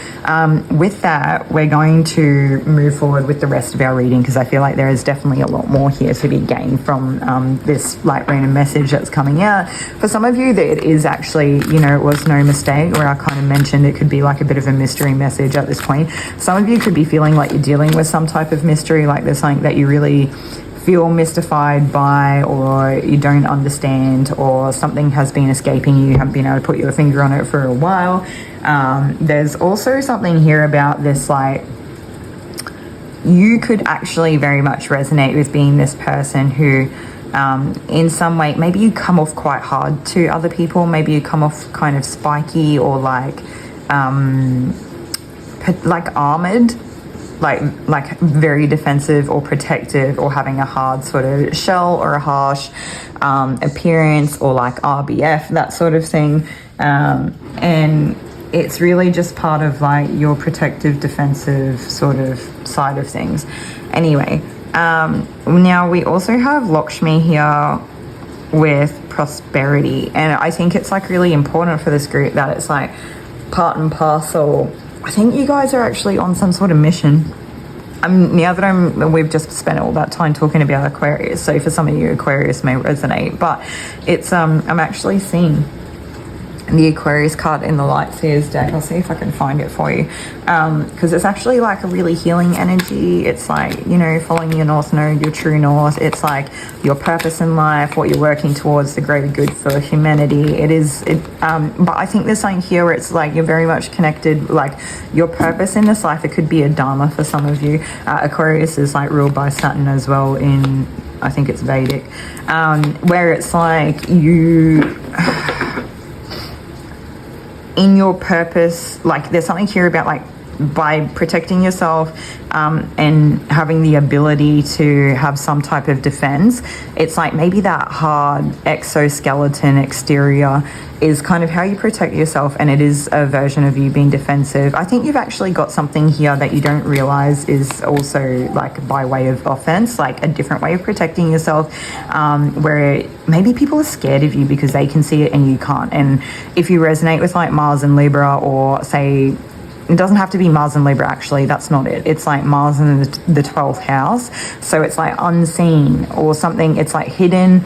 With that, we're going to move forward with the rest of our reading, because I feel like there is definitely a lot more here to be gained from this like random message that's coming out. For some of you, that it is actually, you know, it was no mistake, where I kind of mentioned it could be like a bit of a mystery message at this point. Some of you could be feeling like you're dealing with some type of mystery, like there's something that you really feel mystified by, or you don't understand, or something has been escaping you haven't been able to put your finger on it for a while. There's also something here about this, like you could actually very much resonate with being this person who in some way, maybe you come off quite hard to other people, maybe you come off kind of spiky or like armored, like very defensive or protective, or having a hard sort of shell or a harsh appearance, or like RBF, that sort of thing. And it's really just part of like your protective, defensive sort of side of things. Anyway, now we also have Lakshmi here with prosperity, and I think it's like really important for this group that it's like part and parcel. I think you guys are actually on some sort of mission. Now that we've just spent all that time talking about Aquarius, so for some of you, Aquarius may resonate, but it's I'm actually seeing the Aquarius card in the Light Seers deck. I'll see if I can find it for you, because it's actually like a really healing energy. It's like, you know, following your North Node, your true North. It's like your purpose in life, what you're working towards, the greater good for humanity. But I think there's something here where it's like you're very much connected, like your purpose in this life. It could be a dharma for some of you. Aquarius is like ruled by Saturn as well in, I think it's Vedic, where it's like you in your purpose, like there's something here about like by protecting yourself and having the ability to have some type of defense, it's like maybe that hard exoskeleton exterior is kind of how you protect yourself, and it is a version of you being defensive. I think you've actually got something here that you don't realize is also like by way of offense, like a different way of protecting yourself, where maybe people are scared of you because they can see it and you can't. And if you resonate with like Mars and Libra, or say, it doesn't have to be Mars and Libra, actually, that's not it. It's like Mars in the 12th house. So it's like unseen or something, it's like hidden,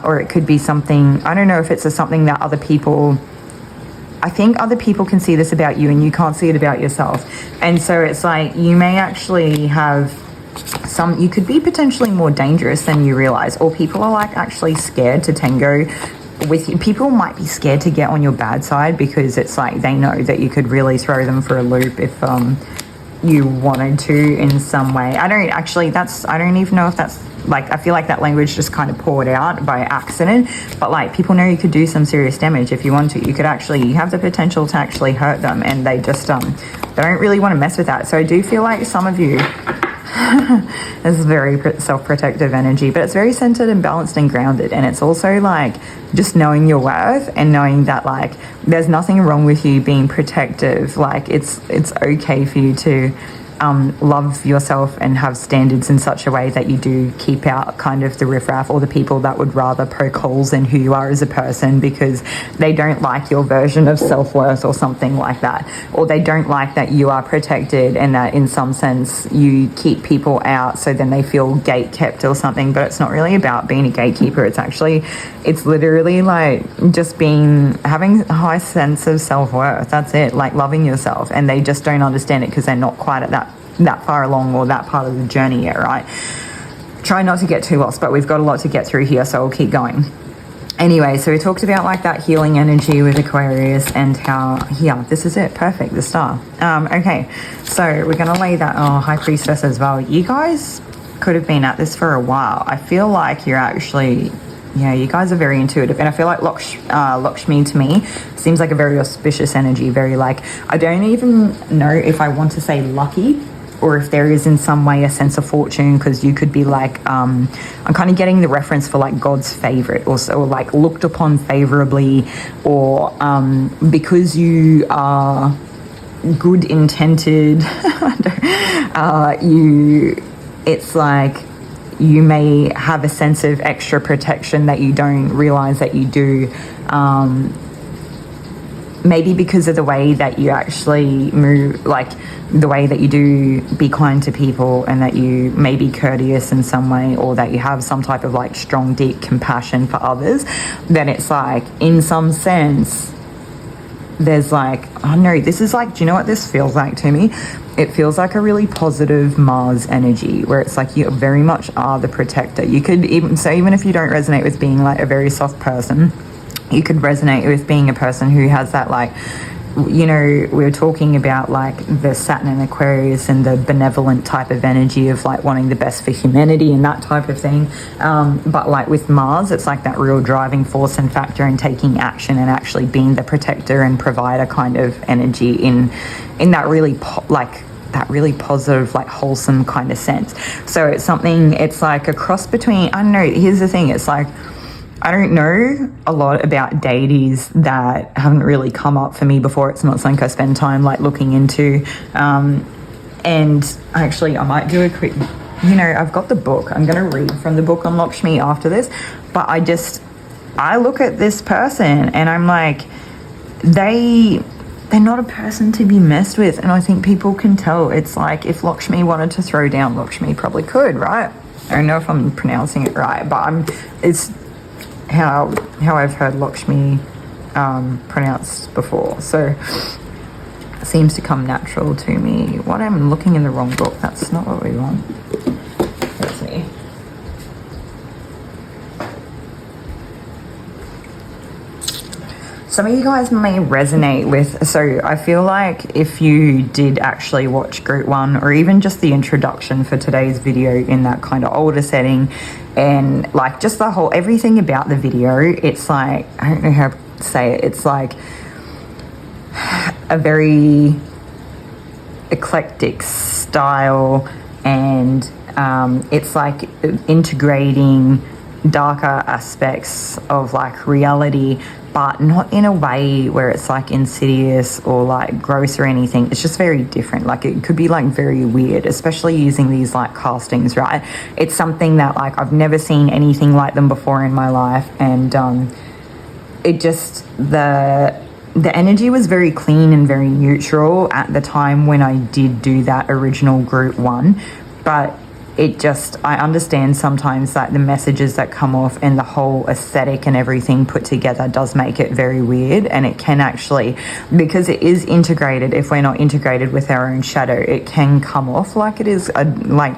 or it could be something, I don't know if it's something that other people, I think other people can see this about you and you can't see it about yourself. And so it's like you may actually have you could be potentially more dangerous than you realize, or people are like actually scared to tango with you. People might be scared to get on your bad side because it's like they know that you could really throw them for a loop if you wanted to in some way. I don't even know if that's like, I feel like that language just kind of poured out by accident, but like people know you could do some serious damage if you want to. You have the potential to actually hurt them, and they just they don't really want to mess with that. So I do feel like some of you It's very self-protective energy, but it's very centered and balanced and grounded. And it's also like just knowing your worth and knowing that like there's nothing wrong with you being protective. Like it's okay for you to love yourself and have standards in such a way that you do keep out kind of the riffraff or the people that would rather poke holes in who you are as a person because they don't like your version of self-worth or something like that, or they don't like that you are protected and that in some sense you keep people out so then they feel gate kept or something. But it's not really about being a gatekeeper. It's literally like just having a high sense of self-worth. That's it, like loving yourself, and they just don't understand it because they're not quite at that far along or that part of the journey yet, right? Try not to get too lost, but we've got a lot to get through here, so we'll keep going. Anyway, so we talked about like that healing energy with Aquarius and how, this is it, perfect, the star. Okay, so we're going to lay that, High Priestess as well. You guys could have been at this for a while. I feel like you're actually, you guys are very intuitive, and I feel like Lakshmi to me seems like a very auspicious energy, very like, I don't even know if I want to say lucky, or if there is in some way a sense of fortune, because you could be like, I'm kind of getting the reference for like God's favorite, or like looked upon favorably, or because you are good intended, it's like you may have a sense of extra protection that you don't realize that you do. Maybe because of the way that you actually move, like the way that you do be kind to people, and that you may be courteous in some way, or that you have some type of like strong, deep compassion for others, then it's like, in some sense, there's like, oh no, this is like, do you know what this feels like to me? It feels like a really positive Mars energy, where it's like you very much are the protector. You could even if you don't resonate with being like a very soft person, you could resonate with being a person who has that, like, we were talking about like the Saturn and Aquarius and the benevolent type of energy of like wanting the best for humanity and that type of thing. But like with Mars, it's like that real driving force and factor in taking action and actually being the protector and provider kind of energy in that really that really positive, like wholesome kind of sense. So it's like a cross between, I don't know, here's the thing, it's like, I don't know a lot about deities that haven't really come up for me before. It's not something I spend time like looking into. And actually I might do a quick, I've got the book. I'm going to read from the book on Lakshmi after this. But I look at this person and I'm like, they're not a person to be messed with. And I think people can tell. It's like if Lakshmi wanted to throw down, Lakshmi probably could, right? I don't know if I'm pronouncing it right, but it's how I've heard Lakshmi pronounced before, so it seems to come natural to me. What, I'm looking in the wrong book, that's not what we want. Let's see. Some of you guys may resonate with, so I feel like if you did actually watch Group 1 or even just the introduction for today's video in that kind of older setting, and like just the whole, everything about the video, it's like, I don't know how to say it, it's like a very eclectic style, and it's like integrating darker aspects of like reality, but not in a way where it's like insidious or like gross or anything. It's just very different. Like it could be like very weird, especially using these like castings, right? It's something that like I've never seen anything like them before in my life, and it just, the energy was very clean and very neutral at the time when I did do that original Group 1, but it just, I understand sometimes that the messages that come off and the whole aesthetic and everything put together does make it very weird, and it can actually, because it is integrated, if we're not integrated with our own shadow, it can come off like it is like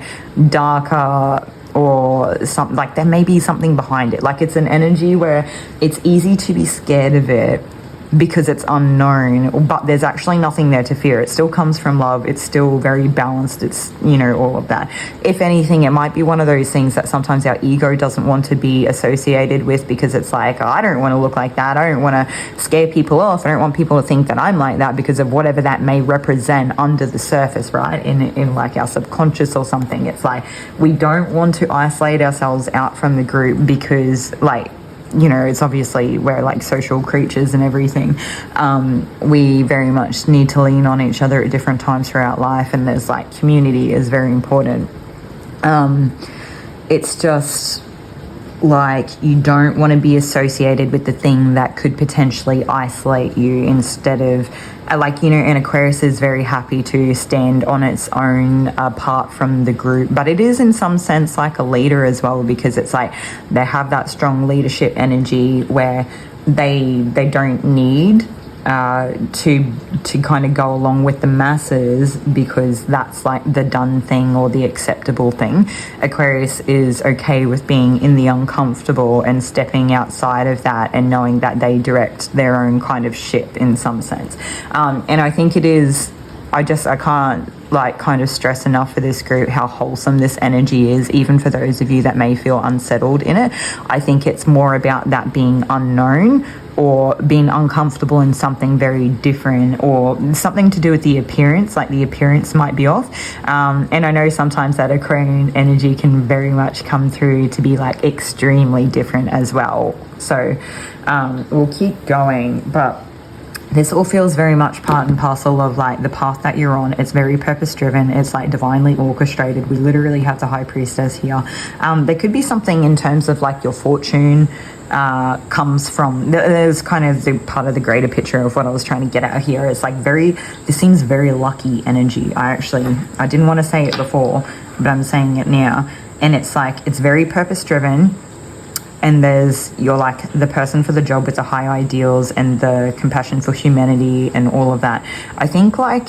darker, or something like there may be something behind it. Like it's an energy where it's easy to be scared of it, because it's unknown, but there's actually nothing there to fear. It still comes from love. It's still very balanced. It's, you know, all of that. If anything, it might be one of those things that sometimes our ego doesn't want to be associated with, because it's like, oh, I don't want to look like that. I don't want to scare people off. I don't want people to think that I'm like that, because of whatever that may represent under the surface, right? In like our subconscious or something. It's like, we don't want to isolate ourselves out from the group, because, like, you know, it's obviously we're like social creatures and everything. We very much need to lean on each other at different times throughout life, and there's like community is very important. It's just like, you don't want to be associated with the thing that could potentially isolate you, instead of like, you know, and Aquarius is very happy to stand on its own apart from the group, but it is in some sense like a leader as well, because it's like they have that strong leadership energy where they don't need to kind of go along with the masses, because that's like the done thing or the acceptable thing. Aquarius is okay with being in the uncomfortable and stepping outside of that, and knowing that they direct their own kind of ship in some sense. And I think it is, I can't like kind of stress enough for this group how wholesome this energy is, even for those of you that may feel unsettled in it. I think it's more about that being unknown, or being uncomfortable in something very different, or something to do with the appearance, like the appearance might be off. And I know sometimes that Aquarian energy can very much come through to be like extremely different as well. So we'll keep going, but this all feels very much part and parcel of like the path that you're on. It's very purpose driven. It's like divinely orchestrated. We literally have the High Priestess here. There could be something in terms of like your fortune comes from, there's kind of the part of the greater picture of what I was trying to get at here. It's like this seems very lucky energy. I didn't want to say it before, but I'm saying it now. And it's like, it's very purpose driven. And you're like the person for the job with the high ideals and the compassion for humanity and all of that. I think like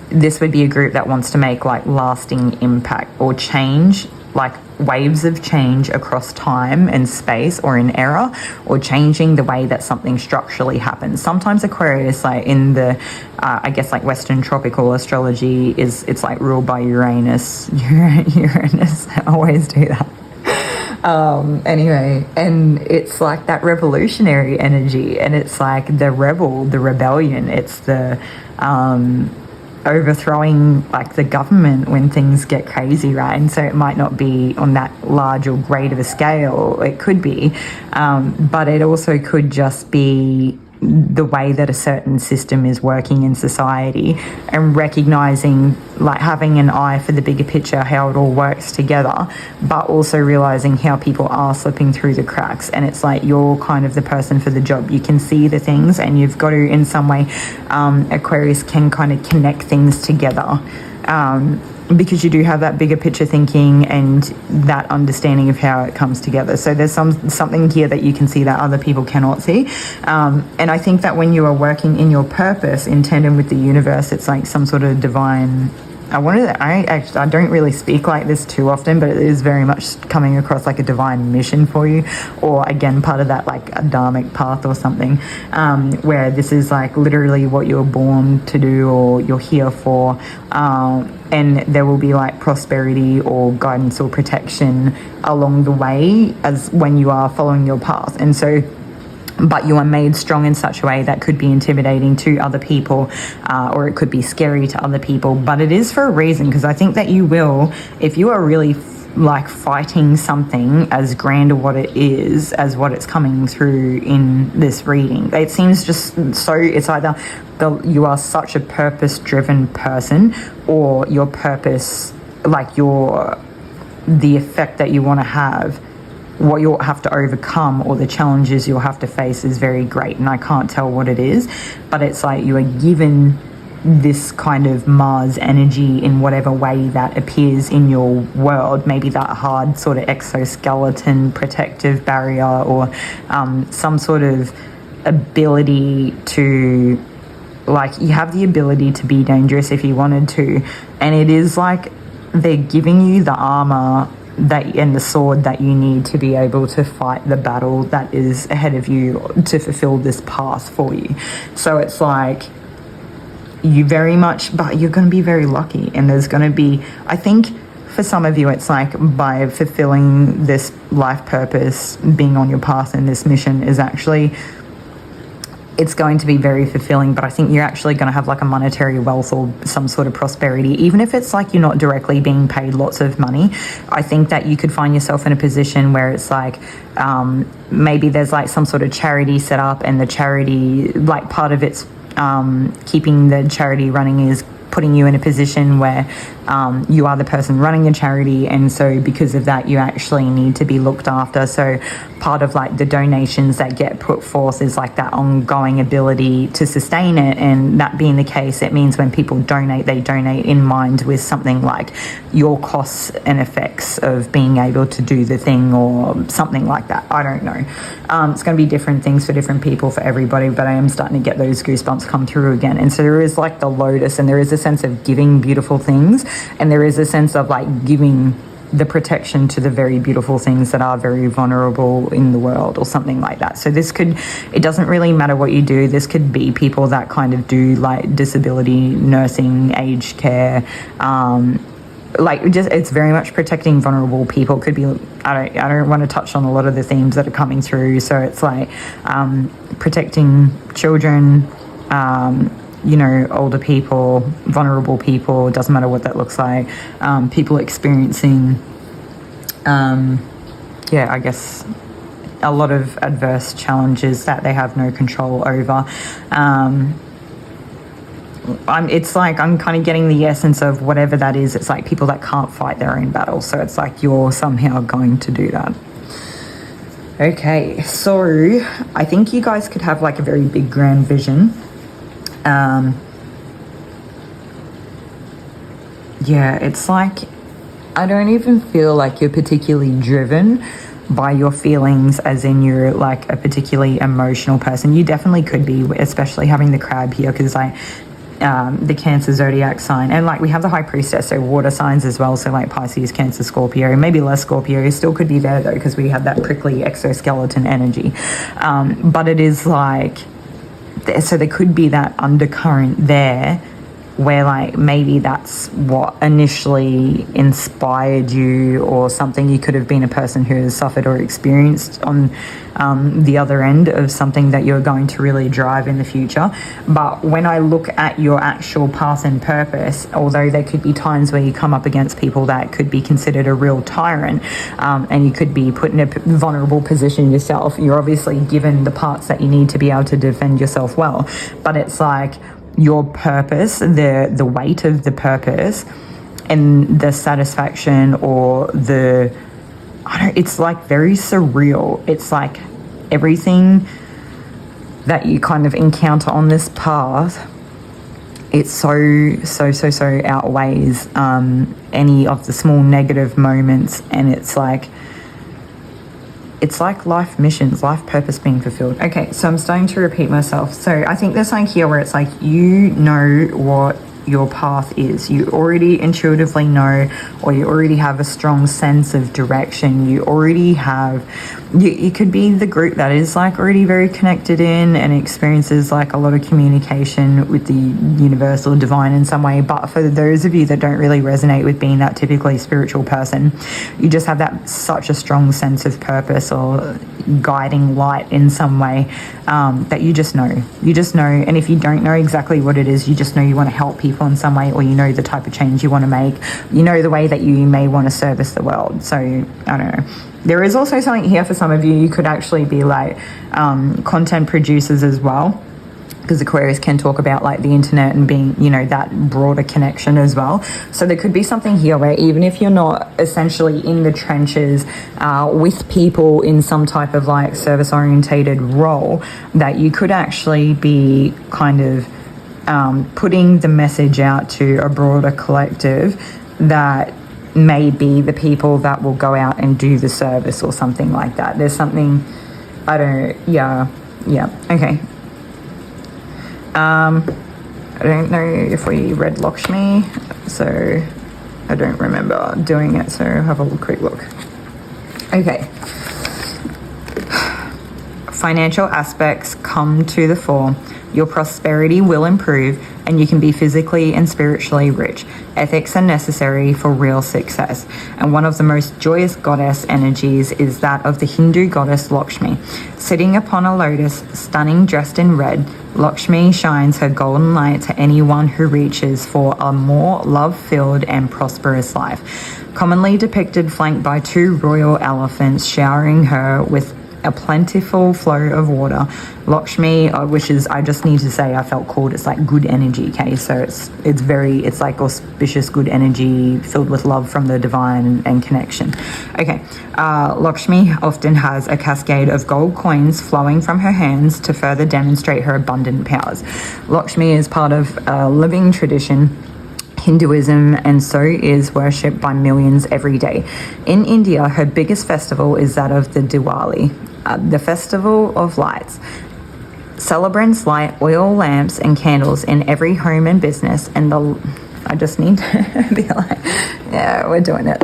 this would be a group that wants to make like lasting impact or change, like waves of change across time and space, or in era, or changing the way that something structurally happens. Sometimes Aquarius, like in the I guess like Western tropical astrology, it's like ruled by Uranus. Uranus, I always do that. Anyway, and it's like that revolutionary energy, and it's like the rebel, the rebellion. It's the overthrowing like the government when things get crazy, right? And so it might not be on that large or great of a scale. It could be, but it also could just be the way that a certain system is working in society, and recognizing, like having an eye for the bigger picture, how it all works together, but also realizing how people are slipping through the cracks. And it's like, you're kind of the person for the job. You can see the things, and you've got to, in some way, Aquarius can kind of connect things together, because you do have that bigger picture thinking and that understanding of how it comes together. So there's something here that you can see that other people cannot see. And I think that when you are working in your purpose in tandem with the universe, it's like some sort of divine, I don't really speak like this too often, but it is very much coming across like a divine mission for you, or again, part of that like a dharmic path or something, where this is like literally what you're born to do, or you're here for, and there will be like prosperity or guidance or protection along the way as when you are following your path. And so, but you are made strong in such a way that could be intimidating to other people, or it could be scary to other people, but it is for a reason, because I think that you will, if you are really like fighting something as grand of what it is as what it's coming through in this reading. It seems just so, it's either you are such a purpose driven person, or your purpose, like the effect that you want to have, what you'll have to overcome, or the challenges you'll have to face is very great. And I can't tell what it is, but it's like you are given this kind of Mars energy in whatever way that appears in your world, maybe that hard sort of exoskeleton protective barrier, or some sort of ability to, like, you have the ability to be dangerous if you wanted to. And it is like they're giving you the armor that and the sword that you need to be able to fight the battle that is ahead of you to fulfill this path for you. So it's like you very much, but you're going to be very lucky, and there's going to be, I think for some of you, it's like by fulfilling this life purpose, being on your path and this mission is actually, it's going to be very fulfilling, but I think you're actually going to have like a monetary wealth or some sort of prosperity, even if it's like you're not directly being paid lots of money. I think that you could find yourself in a position where it's like maybe there's like some sort of charity set up, and the charity, like part of it's keeping the charity running is putting you in a position where you are the person running the charity, and so because of that you actually need to be looked after. So part of like the donations that get put forth is like that ongoing ability to sustain it, and that being the case, it means when people donate, they donate in mind with something like your costs and effects of being able to do the thing or something like that. I don't know. It's going to be different things for different people, for everybody, but I am starting to get those goosebumps come through again. And so there is like the lotus, and there is a sense of giving beautiful things, and there is a sense of like giving the protection to the very beautiful things that are very vulnerable in the world or something like that. So this could, it doesn't really matter what you do. This could be people that kind of do like disability nursing, aged care, like just, it's very much protecting vulnerable people. Could be, I don't want to touch on a lot of the themes that are coming through. So it's like protecting children, you know, older people, vulnerable people, doesn't matter what that looks like, people experiencing, yeah, I guess a lot of adverse challenges that they have no control over. It's like I'm kind of getting the essence of whatever that is. It's like people that can't fight their own battles. So it's like you're somehow going to do that. Okay, so I think you guys could have like a very big grand vision. Yeah, it's like I don't even feel like you're particularly driven by your feelings, as in you're like a particularly emotional person. You definitely could be, especially having the crab here, because like the Cancer zodiac sign, and like we have the High Priestess, so water signs as well, so like Pisces, Cancer, Scorpio, maybe less Scorpio, still could be there though, because we have that prickly exoskeleton energy. But it is like, so there could be that undercurrent there where like maybe that's what initially inspired you, or something. You could have been a person who has suffered or experienced on the other end of something that you're going to really drive in the future. But when I look at your actual path and purpose, although there could be times where you come up against people that could be considered a real tyrant, and you could be put in a vulnerable position yourself, you're obviously given the parts that you need to be able to defend yourself well. But it's like your purpose, the weight of the purpose and the satisfaction, or the, it's like very surreal. It's like everything that you kind of encounter on this path, it so outweighs any of the small negative moments, and it's like life missions, life purpose being fulfilled. Okay, so I'm starting to repeat myself. So I think there's something here where it's like, you know what your path is. You already intuitively know, or you already have a strong sense of direction. You already have, you could be the group that is like already very connected in and experiences like a lot of communication with the universe or divine in some way. But for those of you that don't really resonate with being that typically spiritual person, you just have that such a strong sense of purpose or guiding light in some way, that you just know. And if you don't know exactly what it is, you just know you want to help people in some way, or you know the type of change you want to make, you know the way that you may want to service the world. So I don't know, there is also something here for some of you. You could actually be like content producers as well, because Aquarius can talk about like the internet and being, you know, that broader connection as well. So there could be something here where even if you're not essentially in the trenches with people in some type of like service orientated role, that you could actually be kind of putting the message out to a broader collective that may be the people that will go out and do the service or something like that. There's something, I don't, yeah, okay. I don't know if we read Lakshmi, so I don't remember doing it, so have a quick look. Okay. Financial aspects come to the fore. Your prosperity will improve and you can be physically and spiritually rich. Ethics are necessary for real success. And one of the most joyous goddess energies is that of the Hindu goddess Lakshmi. Sitting upon a lotus, stunning dressed in red, Lakshmi shines her golden light to anyone who reaches for a more love-filled and prosperous life. Commonly depicted flanked by 2 royal elephants showering her with a plentiful flow of water. Lakshmi, which is, I just need to say, I felt called, it's like good energy, okay? So it's like auspicious good energy filled with love from the divine and connection. Okay, Lakshmi often has a cascade of gold coins flowing from her hands to further demonstrate her abundant powers. Lakshmi is part of a living tradition, Hinduism, and so is worshipped by millions every day. In India, her biggest festival is that of the Diwali, the festival of lights. Celebrants light oil lamps and candles in every home and business, and I just need to be like, yeah, we're doing it.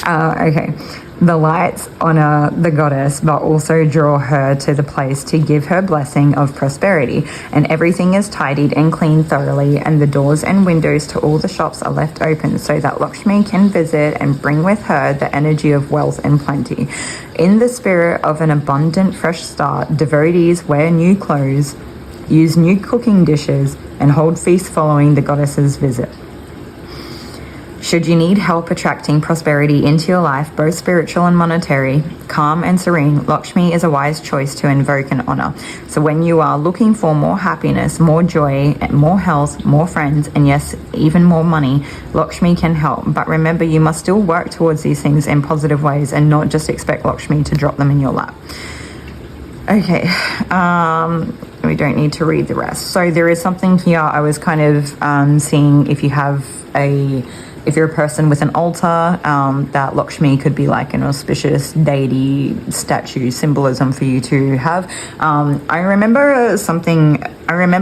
Okay. The lights honor the goddess, but also draw her to the place to give her blessing of prosperity. And everything is tidied and cleaned thoroughly, and the doors and windows to all the shops are left open so that Lakshmi can visit and bring with her the energy of wealth and plenty. In the spirit of an abundant fresh start, devotees wear new clothes, use new cooking dishes, and hold feasts following the goddess's visit. Should you need help attracting prosperity into your life, both spiritual and monetary, calm and serene, Lakshmi is a wise choice to invoke and honor. So when you are looking for more happiness, more joy, more health, more friends, and yes, even more money, Lakshmi can help. But remember, you must still work towards these things in positive ways and not just expect Lakshmi to drop them in your lap. Okay, we don't need to read the rest. So there is something here I was kind of seeing if you're a person with an altar, that Lakshmi could be like an auspicious deity statue symbolism for you to have. I remember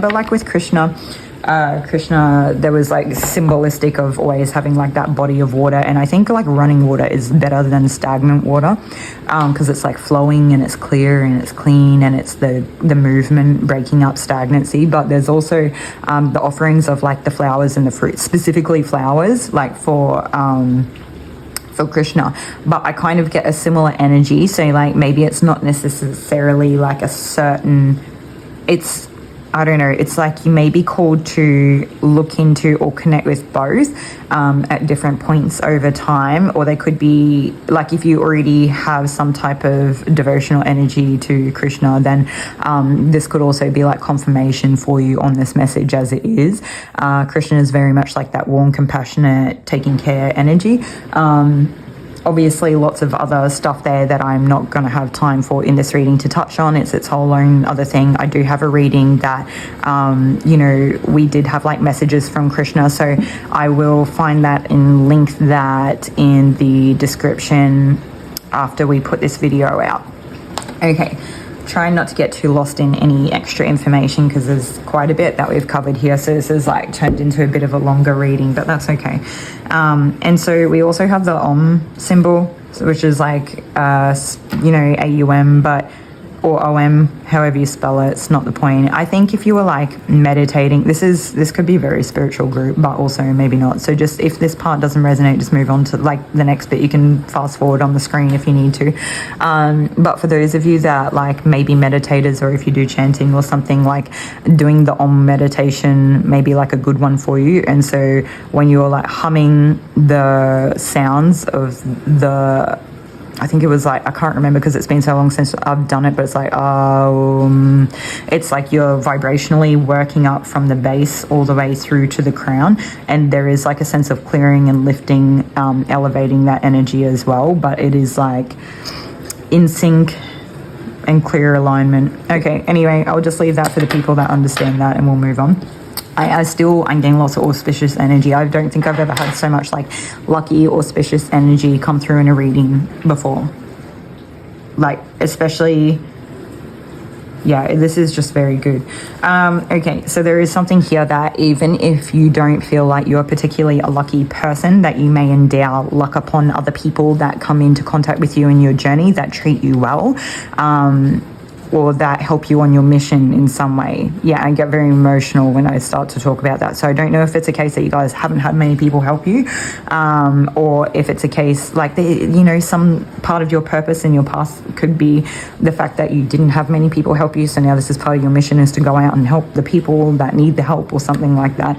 like with Krishna, there was like symbolistic of always having like that body of water, and I think like running water is better than stagnant water, because it's like flowing and it's clear and it's clean and it's the movement breaking up stagnancy. But there's also the offerings of like the flowers and the fruits, specifically flowers, like for Krishna. But I kind of get a similar energy, so like maybe it's not necessarily like a certain, I don't know, it's like you may be called to look into or connect with both at different points over time, or they could be like, if you already have some type of devotional energy to Krishna, then this could also be like confirmation for you on this message as it is. Krishna is very much like that warm, compassionate, taking care energy. Obviously, lots of other stuff there that I'm not going to have time for in this reading to touch on. It's its whole own other thing. I do have a reading that, we did have like messages from Krishna. So I will find that and link that in the description after we put this video out. Okay. Trying not to get too lost in any extra information because there's quite a bit that we've covered here, so this is like turned into a bit of a longer reading, but that's okay. And so we also have the Om symbol, which is like AUM, but or OM, however you spell it, it's not the point. I think if you were like meditating, this could be a very spiritual group, but also maybe not. So just if this part doesn't resonate, just move on to like the next bit. You can fast forward on the screen if you need to. But for those of you that like maybe meditators, or if you do chanting or something, like doing the Om meditation may be like a good one for you. And so when you're like humming the sounds of the, I think it was like, I can't remember because it's been so long since I've done it, but it's like, it's like you're vibrationally working up from the base all the way through to the crown. And there is like a sense of clearing and lifting, elevating that energy as well. But it is like in sync and clear alignment. Okay, anyway, I'll just leave that for the people that understand that and we'll move on. I'm getting lots of auspicious energy. I don't think I've ever had so much like lucky auspicious energy come through in a reading before. Like, especially Yeah, this is just very good. Okay, so there is something here that even if you don't feel like you're particularly a lucky person, that you may endow luck upon other people that come into contact with you in your journey, that treat you well, or that help you on your mission in some way. Yeah, I get very emotional when I start to talk about that. So I don't know if it's a case that you guys haven't had many people help you, or if it's a case like, some part of your purpose in your past could be the fact that you didn't have many people help you. So now this is part of your mission, is to go out and help the people that need the help or something like that.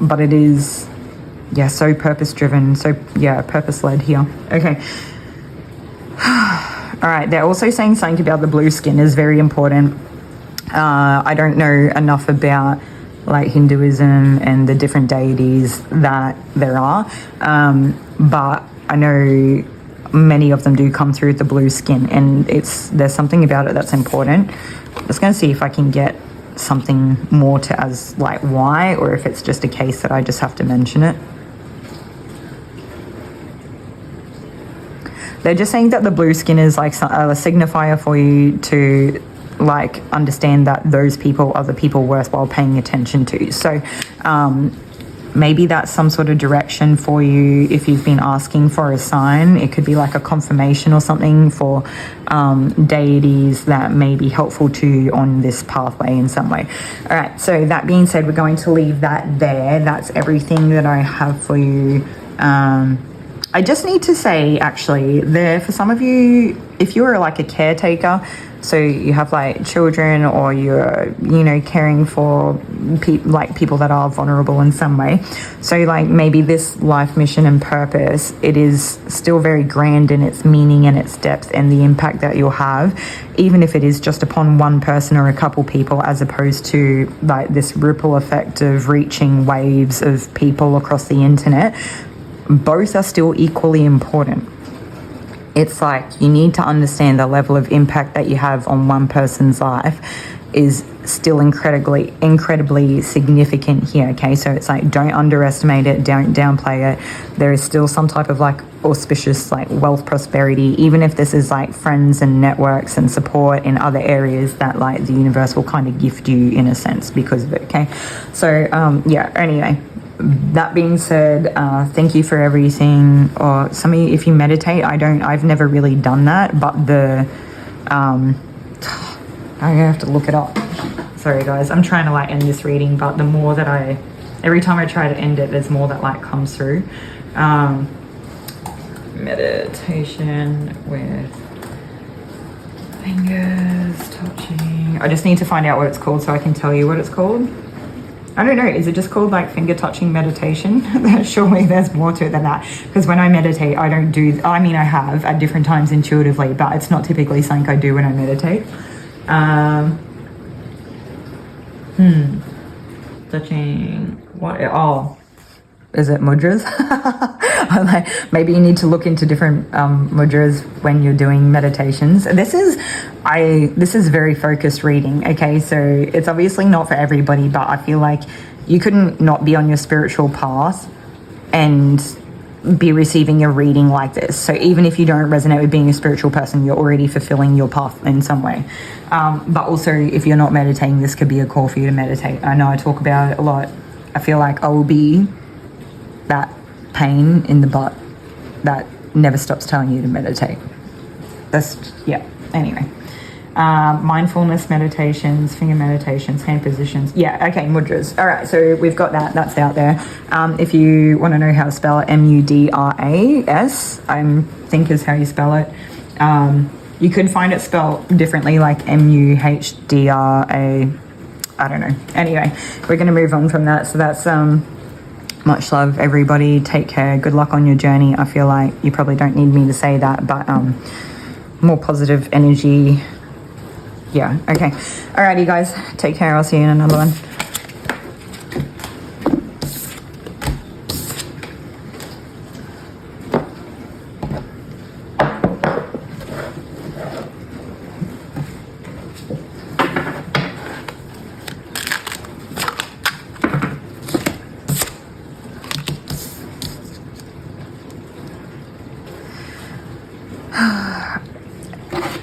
But it is, so purpose-driven. So, purpose-led here. Okay. All right, they're also saying something about the blue skin is very important. I don't know enough about like Hinduism and the different deities that there are, but I know many of them do come through the blue skin, and there's something about it that's important. I'm just going to see if I can get something more to as like why, or if it's just a case that I just have to mention it. They're just saying that the blue skin is like a signifier for you to like understand that those people are the people worthwhile paying attention to. So maybe that's some sort of direction for you if you've been asking for a sign. It could be like a confirmation or something for deities that may be helpful to you on this pathway in some way. All right, so that being said, we're going to leave that there. That's everything that I have for you. I just need to say, actually, for some of you, if you're like a caretaker, so you have like children, or you're, caring for people that are vulnerable in some way. So like maybe this life mission and purpose, it is still very grand in its meaning and its depth and the impact that you'll have, even if it is just upon one person or a couple people, as opposed to like this ripple effect of reaching waves of people across the internet. Both are still equally important. It's like you need to understand the level of impact that you have on one person's life is still incredibly significant here, okay? So it's like, don't underestimate it, don't downplay it. There is still some type of like auspicious like wealth, prosperity, even if this is like friends and networks and support in other areas that like the universe will kind of gift you in a sense because of it, okay? So anyway, that being said, thank you for everything. Or some of you, if you meditate, I've never really done that, but I have to look it up. Sorry guys, I'm trying to like end this reading, but the more that every time I try to end it, there's more that like comes through. Meditation with fingers touching. I just need to find out what it's called so I can tell you what it's called. I don't know, is it just called like finger touching meditation? Surely there's more to it than that. Because when I meditate, I have at different times intuitively, but it's not typically something I do when I meditate. Touching, what, is it mudras? I'm like, maybe you need to look into different mudras when you're doing meditations. This is very focused reading, okay? So it's obviously not for everybody, but I feel like you couldn't not be on your spiritual path and be receiving a reading like this. So even if you don't resonate with being a spiritual person, you're already fulfilling your path in some way. But also, if you're not meditating, this could be a call for you to meditate. I know I talk about it a lot. I feel like I will be that pain in the butt that never stops telling you to meditate. Anyway. Mindfulness meditations, finger meditations, hand positions. Mudras. All right, so we've got that. That's out there. If you want to know how to spell it, M-U-D-R-A-S, I think is how you spell it. You could find it spelled differently, like M-U-H-D-R-A. I don't know. Anyway, we're going to move on from that. So that's much love, everybody. Take care. Good luck on your journey. I feel like you probably don't need me to say that, but more positive energy. Yeah, okay. Alrighty, guys. Take care. I'll see you in another one.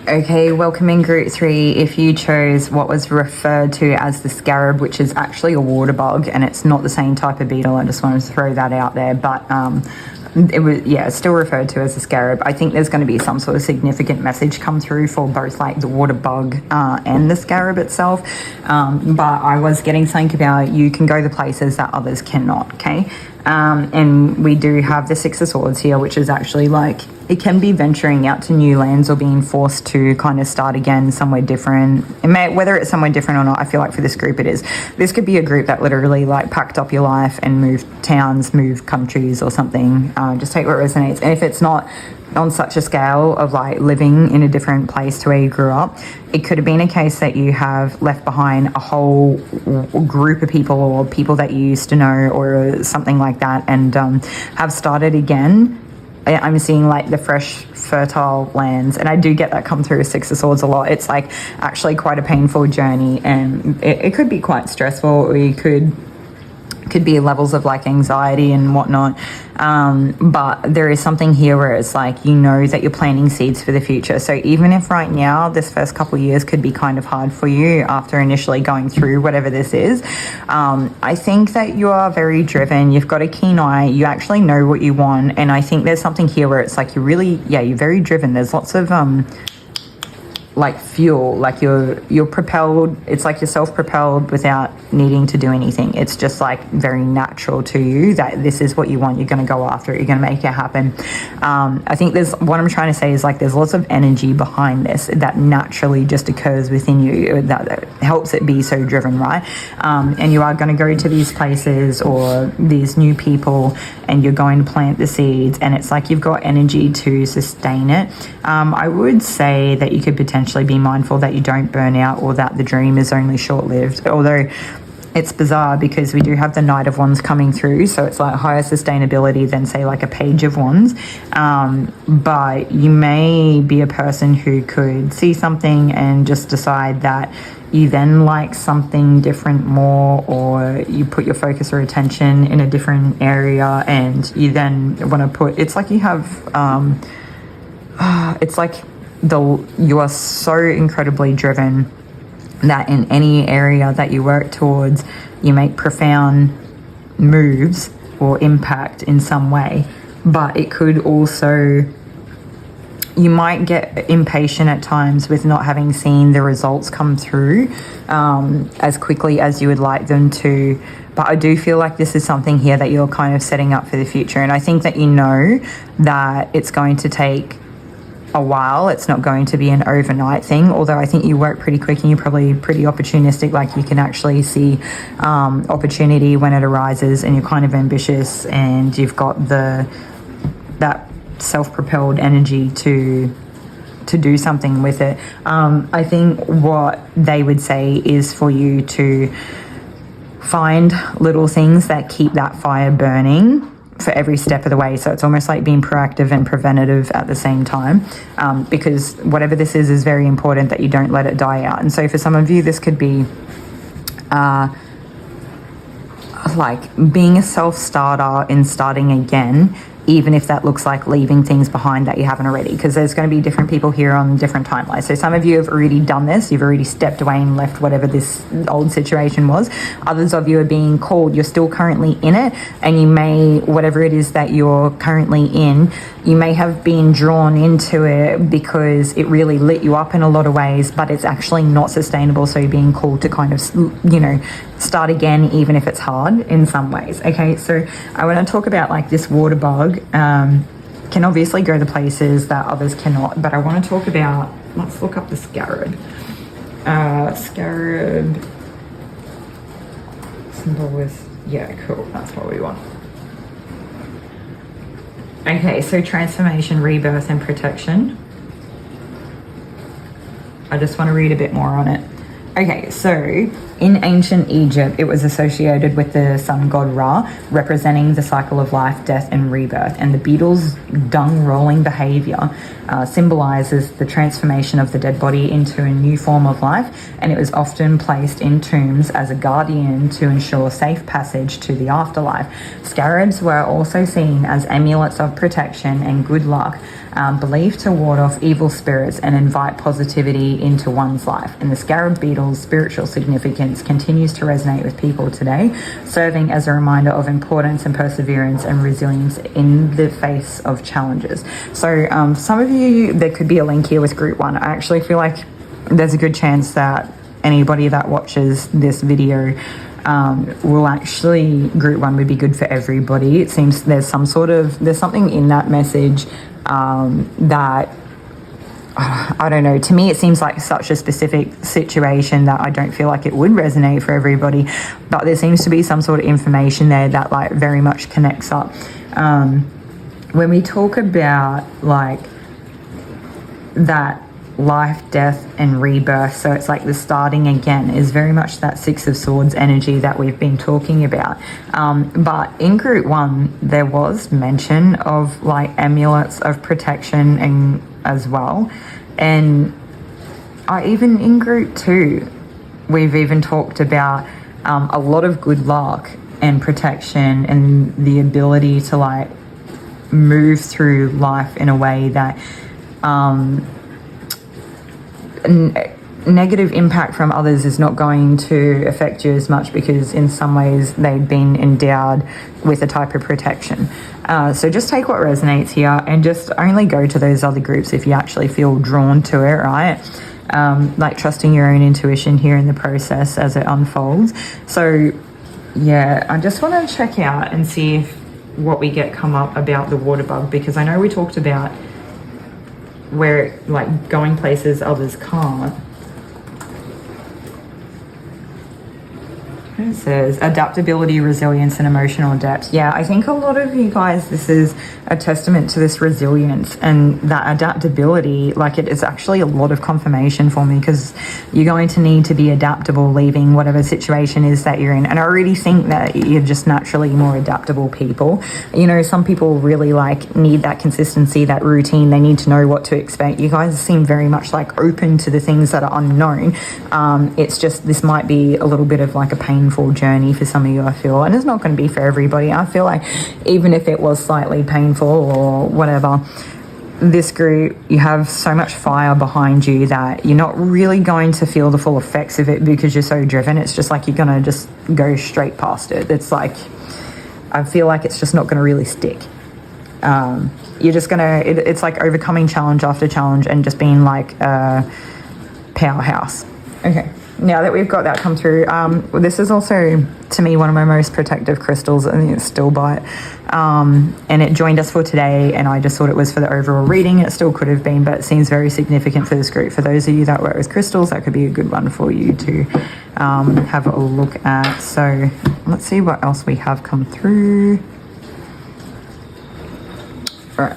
Okay, welcome in group 3. If you chose what was referred to as the Scarab, which is actually a water bug, and it's not the same type of beetle, I just wanted to throw that out there, but it was, yeah, it's still referred to as a Scarab. I think there's going to be some sort of significant message come through for both like the water bug and the Scarab itself, but I was getting something about you can go the places that others cannot, okay? And we do have the Six of Swords here, which is actually like, it can be venturing out to new lands or being forced to kind of start again somewhere different. Whether it's somewhere different or not, I feel like for this group it is. This could be a group that literally like packed up your life and moved towns, moved countries or something. Just take what resonates. And if it's not on such a scale of like living in a different place to where you grew up, it could have been a case that you have left behind a whole group of people or people that you used to know or something like that, and have started again. I'm seeing like the fresh, fertile lands, and I do get that come through Six of Swords a lot. It's like actually quite a painful journey, and it could be quite stressful, or you could be levels of like anxiety and whatnot, but there is something here where it's like, you know, that you're planting seeds for the future. So even if right now this first couple of years could be kind of hard for you after initially going through whatever this is, I think that you are very driven. You've got a keen eye, you actually know what you want, and I think there's something here where it's like you're really, you're very driven. There's lots of like fuel, like you're propelled. It's like you're self-propelled without needing to do anything. It's just like very natural to you that this is what you want. You're going to go after it, you're going to make it happen. I think there's, what I'm trying to say is like there's lots of energy behind this that naturally just occurs within you that helps it be so driven, right? And you are going to go to these places or these new people, and you're going to plant the seeds, and it's like you've got energy to sustain it. I would say that you could potentially be mindful that you don't burn out, or that the dream is only short-lived, although it's bizarre because we do have the Knight of Wands coming through, so it's like higher sustainability than say like a Page of Wands, but you may be a person who could see something and just decide that you then like something different more, or you put your focus or attention in a different area, and you then want to put, it's like you have it's like you are so incredibly driven that in any area that you work towards, you make profound moves or impact in some way. But it could also, you might get impatient at times with not having seen the results come through as quickly as you would like them to. But I do feel like this is something here that you're kind of setting up for the future. And I think that you know that it's going to take a while. It's not going to be an overnight thing, although I think you work pretty quick and you're probably pretty opportunistic. Like you can actually see opportunity when it arises, and you're kind of ambitious, and you've got that self-propelled energy to do something with it. I think what they would say is for you to find little things that keep that fire burning for every step of the way. So it's almost like being proactive and preventative at the same time, because whatever this is very important that you don't let it die out. And so for some of you, this could be like being a self-starter and starting again, even if that looks like leaving things behind that you haven't already, because there's going to be different people here on different timelines. So some of you have already done this, you've already stepped away and left whatever this old situation was. Others of you are being called, you're still currently in it, and you may, whatever it is that you're currently in, you may have been drawn into it because it really lit you up in a lot of ways, but it's actually not sustainable. So you're being called to kind of, you know, start again, even if it's hard in some ways. Okay, so I want to talk about like this water bug. Can obviously go to places that others cannot, but I want to talk about, let's look up the Scarab. Scarab symbol with, yeah, cool, that's what we want. Okay, so transformation, rebirth, and protection. I just want to read a bit more on it. Okay, so In ancient Egypt, it was associated with the sun god Ra, representing the cycle of life, death, and rebirth. And the beetle's dung-rolling behavior symbolizes the transformation of the dead body into a new form of life, and it was often placed in tombs as a guardian to ensure safe passage to the afterlife. Scarabs were also seen as amulets of protection and good luck, believed to ward off evil spirits and invite positivity into one's life. And the scarab beetle's spiritual significance continues to resonate with people today, serving as a reminder of importance and perseverance and resilience in the face of challenges. So some of you, there could be a link here with group 1. I actually feel like there's a good chance that anybody that watches this video will actually, group 1 would be good for everybody. It seems there's something in that message that I don't know, to me it seems like such a specific situation that I don't feel like it would resonate for everybody, but there seems to be some sort of information there that like very much connects up. When we talk about like that life, death, and rebirth, so it's like the starting again, is very much that Six of Swords energy that we've been talking about. But in group 1 there was mention of like amulets of protection and as well, and even in group 2 we've even talked about a lot of good luck and protection and the ability to like move through life in a way that negative impact from others is not going to affect you as much, because in some ways they've been endowed with a type of protection. So just take what resonates here and just only go to those other groups if you actually feel drawn to it, right? Like trusting your own intuition here in the process as it unfolds. So yeah, I just want to check out and see if what we get come up about the water bug, because I know we talked about where like going places others can't. It says adaptability, resilience, and emotional depth. Yeah, I think a lot of you guys, this is a testament to this resilience and that adaptability. Like it is actually a lot of confirmation for me, because you're going to need to be adaptable leaving whatever situation is that you're in. And I already think that you're just naturally more adaptable people. You know, some people really like need that consistency, that routine. They need to know what to expect. You guys seem very much like open to the things that are unknown. It's just, this might be a little bit of like a painful journey for some of you, I feel, and it's not going to be for everybody. I feel like even if it was slightly painful or whatever, this group, you have so much fire behind you that you're not really going to feel the full effects of it because you're so driven. It's just like you're going to just go straight past it. It's like, I feel like it's just not going to really stick. You're just going to, it's like overcoming challenge after challenge and just being like a powerhouse. Okay. Now that we've got that come through, this is also, to me, one of my most protective crystals. I think it's Stillbite. And it joined us for today, and I just thought it was for the overall reading. It still could have been, but it seems very significant for this group. For those of you that work with crystals, that could be a good one for you to have a look at. So let's see what else we have come through. All right.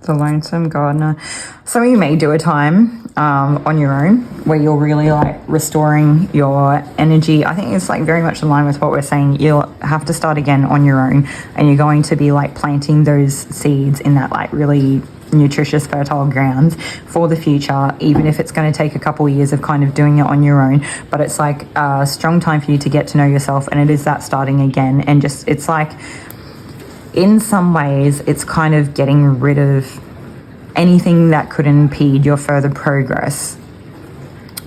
The Lonesome Gardener. Some of you may do a time on your own where you're really like restoring your energy. I think it's like very much in line with what we're saying. You'll have to start again on your own, and you're going to be like planting those seeds in that like really nutritious, fertile grounds for the future, even if it's going to take a couple of years of kind of doing it on your own. But it's like a strong time for you to get to know yourself, and it is that starting again. And just, it's like, in some ways, it's kind of getting rid of anything that could impede your further progress.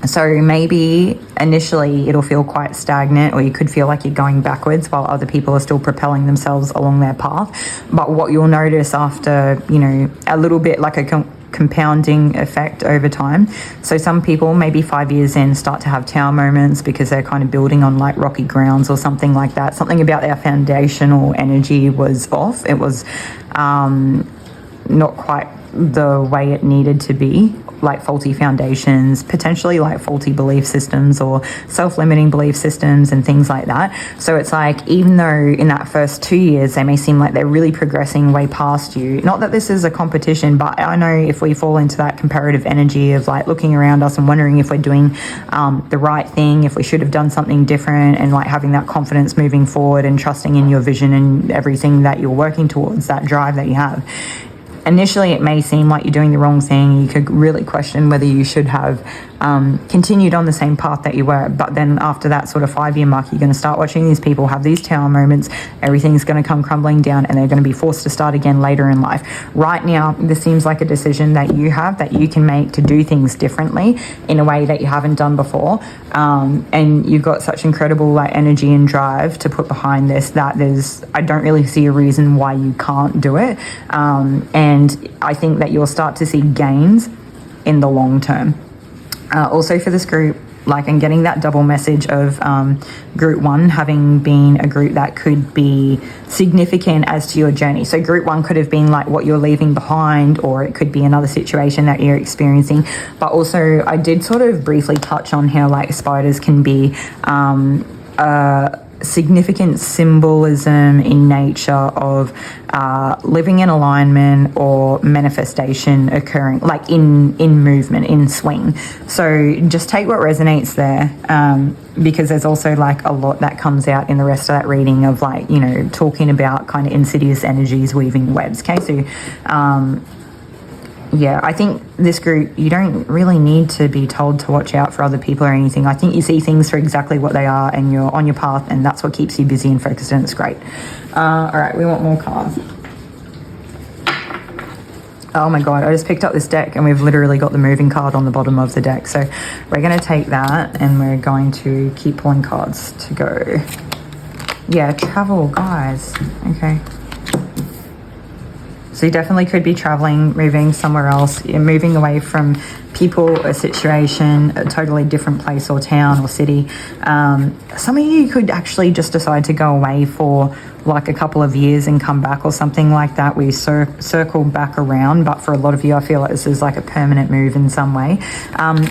So maybe initially it'll feel quite stagnant, or you could feel like you're going backwards while other people are still propelling themselves along their path. But what you'll notice after, you know, a little bit like a compounding effect over time. So some people maybe 5 years in start to have tower moments because they're kind of building on like rocky grounds or something like that. Something about their foundational energy was off. It was not quite the way it needed to be, like faulty foundations, potentially like faulty belief systems or self-limiting belief systems and things like that. So it's like, even though in that first 2 years they may seem like they're really progressing way past you, not that this is a competition, but I know if we fall into that comparative energy of like looking around us and wondering if we're doing the right thing, if we should have done something different, and like having that confidence moving forward and trusting in your vision and everything that you're working towards, that drive that you have. Initially, it may seem like you're doing the wrong thing. You could really question whether you should have continued on the same path that you were. But then after that sort of 5-year mark, you're going to start watching these people have these tower moments. Everything's going to come crumbling down and they're going to be forced to start again later in life. Right now, this seems like a decision that you have, that you can make to do things differently in a way that you haven't done before. And you've got such incredible like energy and drive to put behind this that I don't really see a reason why you can't do it. And I think that you'll start to see gains in the long term. Also for this group, like, I'm getting that double message of group 1 having been a group that could be significant as to your journey. So group 1 could have been like what you're leaving behind, or it could be another situation that you're experiencing. But also I did sort of briefly touch on how like spiders can be significant symbolism in nature of living in alignment or manifestation occurring, like in movement, in swing. So just take what resonates there, because there's also like a lot that comes out in the rest of that reading of like, you know, talking about kind of insidious energies weaving webs. Okay, so yeah, I think this group, you don't really need to be told to watch out for other people or anything. I think you see things for exactly what they are and you're on your path, and that's what keeps you busy and focused, and it's great. All right, we want more cards. Oh my God, I just picked up this deck and we've literally got the moving card on the bottom of the deck. So we're going to take that and we're going to keep pulling cards to go. Yeah, travel, guys. Okay. So you definitely could be traveling, moving somewhere else, moving away from people, a situation, a totally different place or town or city. Some of you could actually just decide to go away for like a couple of years and come back or something like that. We circle back around, but for a lot of you, I feel like this is like a permanent move in some way.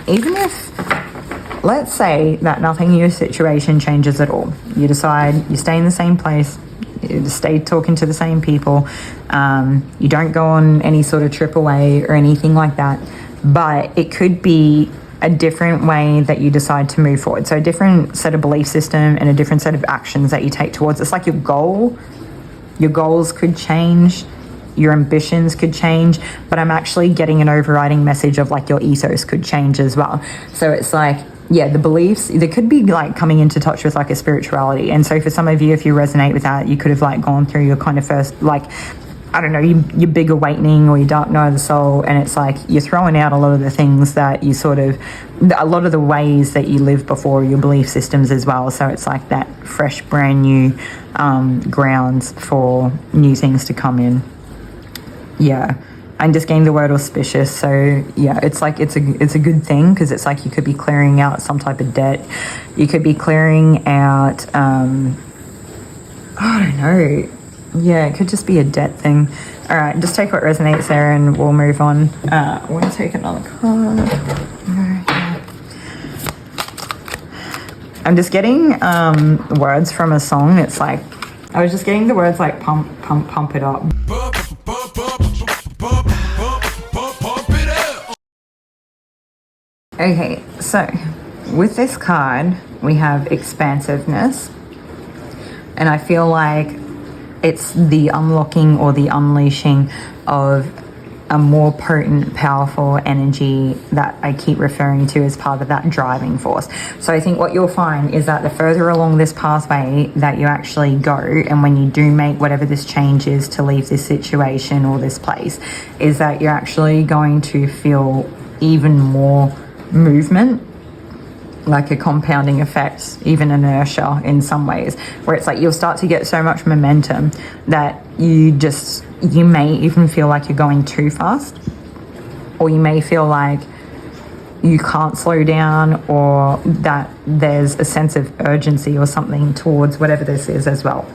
Even if, let's say that nothing in your situation changes at all. You decide you stay in the same place, you stay talking to the same people, you don't go on any sort of trip away or anything like that, but it could be a different way that you decide to move forward. So a different set of belief system and a different set of actions that you take towards. It's like your goals could change, your ambitions could change, but I'm actually getting an overriding message of like your ethos could change as well. So it's like, yeah, the beliefs, there could be like coming into touch with like a spirituality. And so for some of you, if you resonate with that, you could have like gone through your kind of first, like, I don't know, your big awakening or your dark night of the soul. And it's like you're throwing out a lot of the things that you sort of, a lot of the ways that you lived before, your belief systems as well. So it's like that fresh, brand new grounds for new things to come in. Yeah. I'm just getting the word auspicious. So yeah, it's like it's a good thing, because it's like you could be clearing out some type of debt. You could be clearing out I don't know. Yeah, it could just be a debt thing. All right, just take what resonates there and we'll move on. I want to take another card. I'm just getting words from a song. It's like I was just getting the words like pump, pump, pump it up. Okay, so with this card, we have expansiveness. And I feel like it's the unlocking or the unleashing of a more potent, powerful energy that I keep referring to as part of that driving force. So I think what you'll find is that the further along this pathway that you actually go, and when you do make whatever this change is to leave this situation or this place, is that you're actually going to feel even more movement, like a compounding effect, even inertia in some ways, where it's like you'll start to get so much momentum that you may even feel like you're going too fast, or you may feel like you can't slow down, or that there's a sense of urgency or something towards whatever this is as well.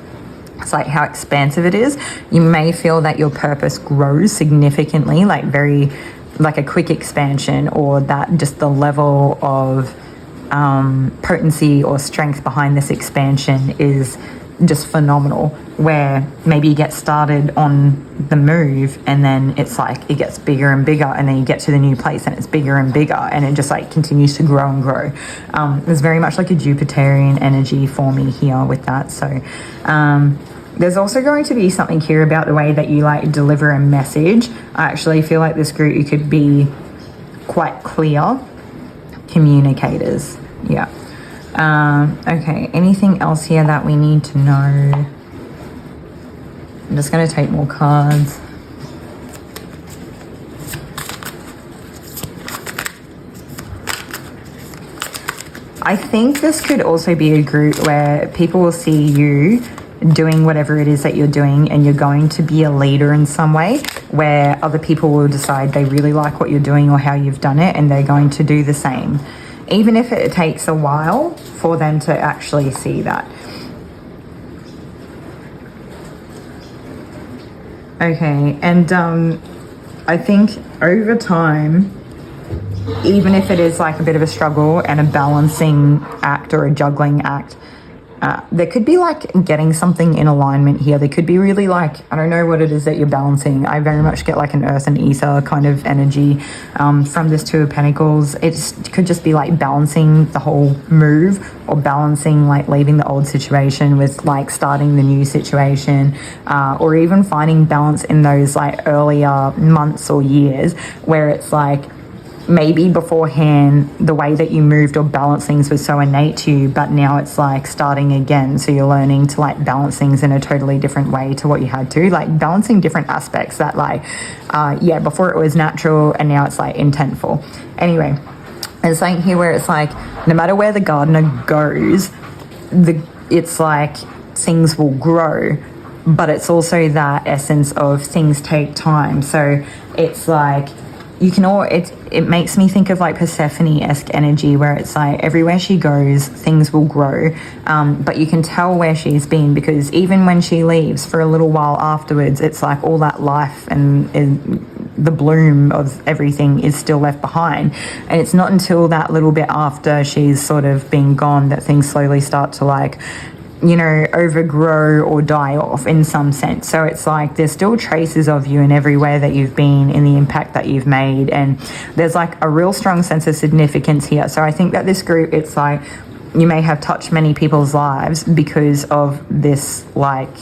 It's like how expansive it is. You may feel that your purpose grows significantly, like very, like a quick expansion, or that just the level of potency or strength behind this expansion is just phenomenal, where maybe you get started on the move and then it's like it gets bigger and bigger, and then you get to the new place and it's bigger and bigger, and it just like continues to grow and grow. There's very much like a Jupiterian energy for me here with that. So there's also going to be something here about the way that you like deliver a message. I actually feel like this group, you could be quite clear communicators. Yeah. Okay, anything else here that we need to know? I'm just going to take more cards. I think this could also be a group where people will see you doing whatever it is that you're doing, and you're going to be a leader in some way, where other people will decide they really like what you're doing or how you've done it, and they're going to do the same, even if it takes a while for them to actually see that. Okay, and I think over time, even if it is like a bit of a struggle and a balancing act or a juggling act, there could be like getting something in alignment here. There could be really like, I don't know what it is that you're balancing. I very much get like an earth and ether kind of energy from this Two of Pentacles. It could just be like balancing the whole move, or balancing like leaving the old situation with like starting the new situation, or even finding balance in those like earlier months or years where it's like, maybe beforehand the way that you moved or balanced things was so innate to you, but now it's like starting again, so you're learning to like balance things in a totally different way to what you had to, like balancing different aspects that like before it was natural and now it's like intentful. Anyway, there's something here where it's like no matter where the gardener goes, it's like things will grow, but it's also that essence of things take time. So it's like it makes me think of like Persephone-esque energy, where it's like everywhere she goes things will grow, but you can tell where she's been, because even when she leaves for a little while afterwards, it's like all that life and the bloom of everything is still left behind. And it's not until that little bit after she's sort of been gone that things slowly start to like, you know, overgrow or die off in some sense. So it's like there's still traces of you in everywhere that you've been, in the impact that you've made, and there's like a real strong sense of significance here. So I think that this group, it's like you may have touched many people's lives because of this, like,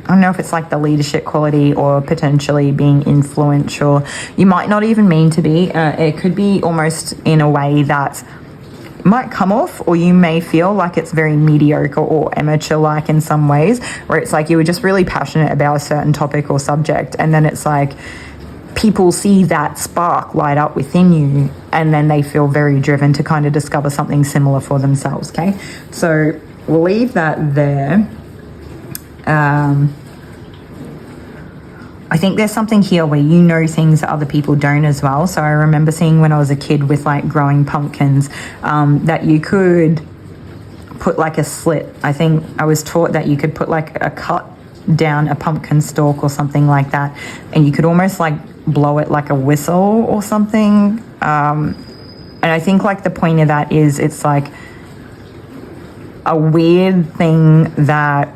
I don't know if it's like the leadership quality or potentially being influential. You might not even mean to be. It could be almost in a way that might come off, or you may feel like it's very mediocre or amateur-like in some ways, where it's like you were just really passionate about a certain topic or subject, and then it's like people see that spark light up within you, and then they feel very driven to kind of discover something similar for themselves. Okay, so we'll leave that there. I think there's something here where you know things that other people don't as well. So I remember seeing when I was a kid with like growing pumpkins, that you could put like a slit. I think I was taught that you could put like a cut down a pumpkin stalk or something like that, and you could almost like blow it like a whistle or something. And I think like the point of that is it's like a weird thing that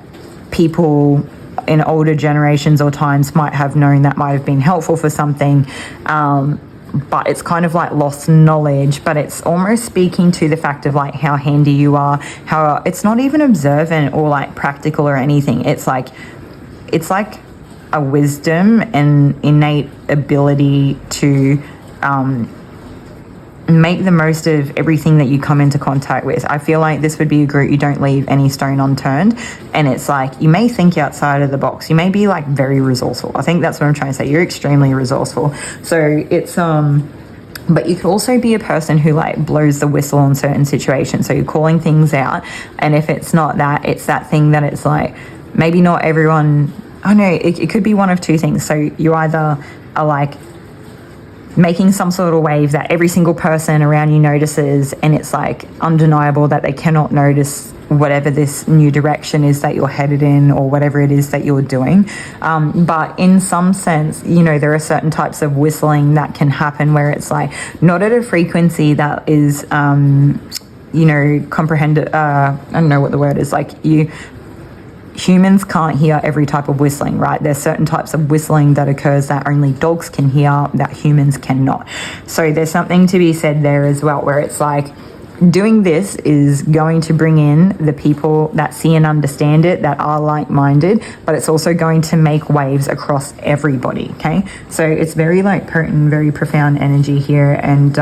people in older generations or times might have known that might have been helpful for something, but it's kind of like lost knowledge. But it's almost speaking to the fact of like how handy you are, how it's not even observant or like practical or anything. It's like a wisdom and innate ability to make the most of everything that you come into contact with. I feel like this would be a group you don't leave any stone unturned, and it's like you may think outside of the box. You may be like very resourceful. I think that's what I'm trying to say. You're extremely resourceful. So it's but you could also be a person who like blows the whistle in certain situations. So you're calling things out, and if it's not that, it's that thing that it's like maybe not everyone. I know it could be one of two things. So you either are like making some sort of wave that every single person around you notices, and it's like undeniable that they cannot notice whatever this new direction is that you're headed in, or whatever it is that you're doing. But in some sense, you know, there are certain types of whistling that can happen where it's like not at a frequency that is, you know, comprehended. I don't know what the word is. Like humans can't hear every type of whistling, right? There's certain types of whistling that occurs that only dogs can hear, that humans cannot. So there's something to be said there as well, where it's like, doing this is going to bring in the people that see and understand it, that are like-minded, but it's also going to make waves across everybody, okay? So it's very like potent, very profound energy here. And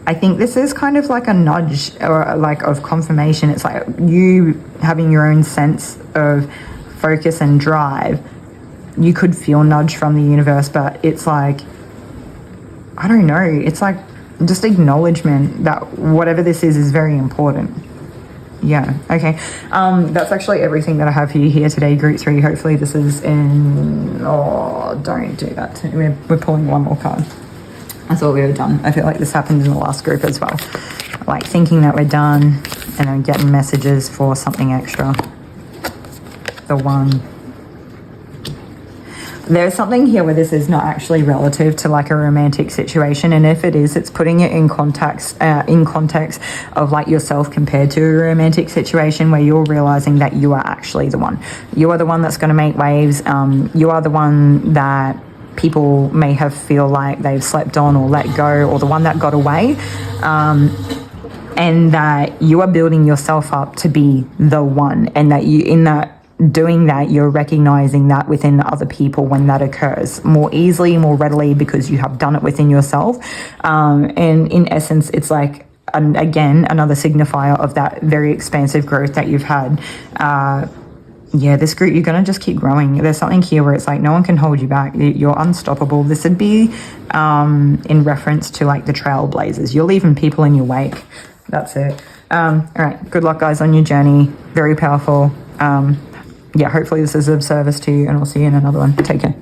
I think this is kind of like a nudge, or like of confirmation. It's like you having your own sense of focus and drive. You could feel nudge from the universe, but it's like, I don't know, it's like just acknowledgement that whatever this is very important. Yeah, okay. That's actually everything that I have for you here today, group 3. Hopefully this is in... Oh, don't do that. We're pulling one more card. I thought we were done. I feel like this happened in the last group as well. Like thinking that we're done and then getting messages for something extra. The 1. There's something here where this is not actually relative to like a romantic situation, and if it is, it's putting it in context of like yourself compared to a romantic situation, where you're realizing that you are actually the one. You are the one that's going to make waves. You are the one that people may have feel like they've slept on or let go, or the one that got away, and that you are building yourself up to be the one, and that you in that doing that, you're recognizing that within other people when that occurs more easily, more readily, because you have done it within yourself. And in essence, it's like, again, another signifier of that very expansive growth that you've had. Yeah, this group, you're going to just keep growing. There's something here where it's like no one can hold you back. You're unstoppable. This would be in reference to like the trailblazers. You're leaving people in your wake. That's it. All right. Good luck, guys, on your journey. Very powerful. Yeah, hopefully this is of service to you, and I'll see you in another one. Take care.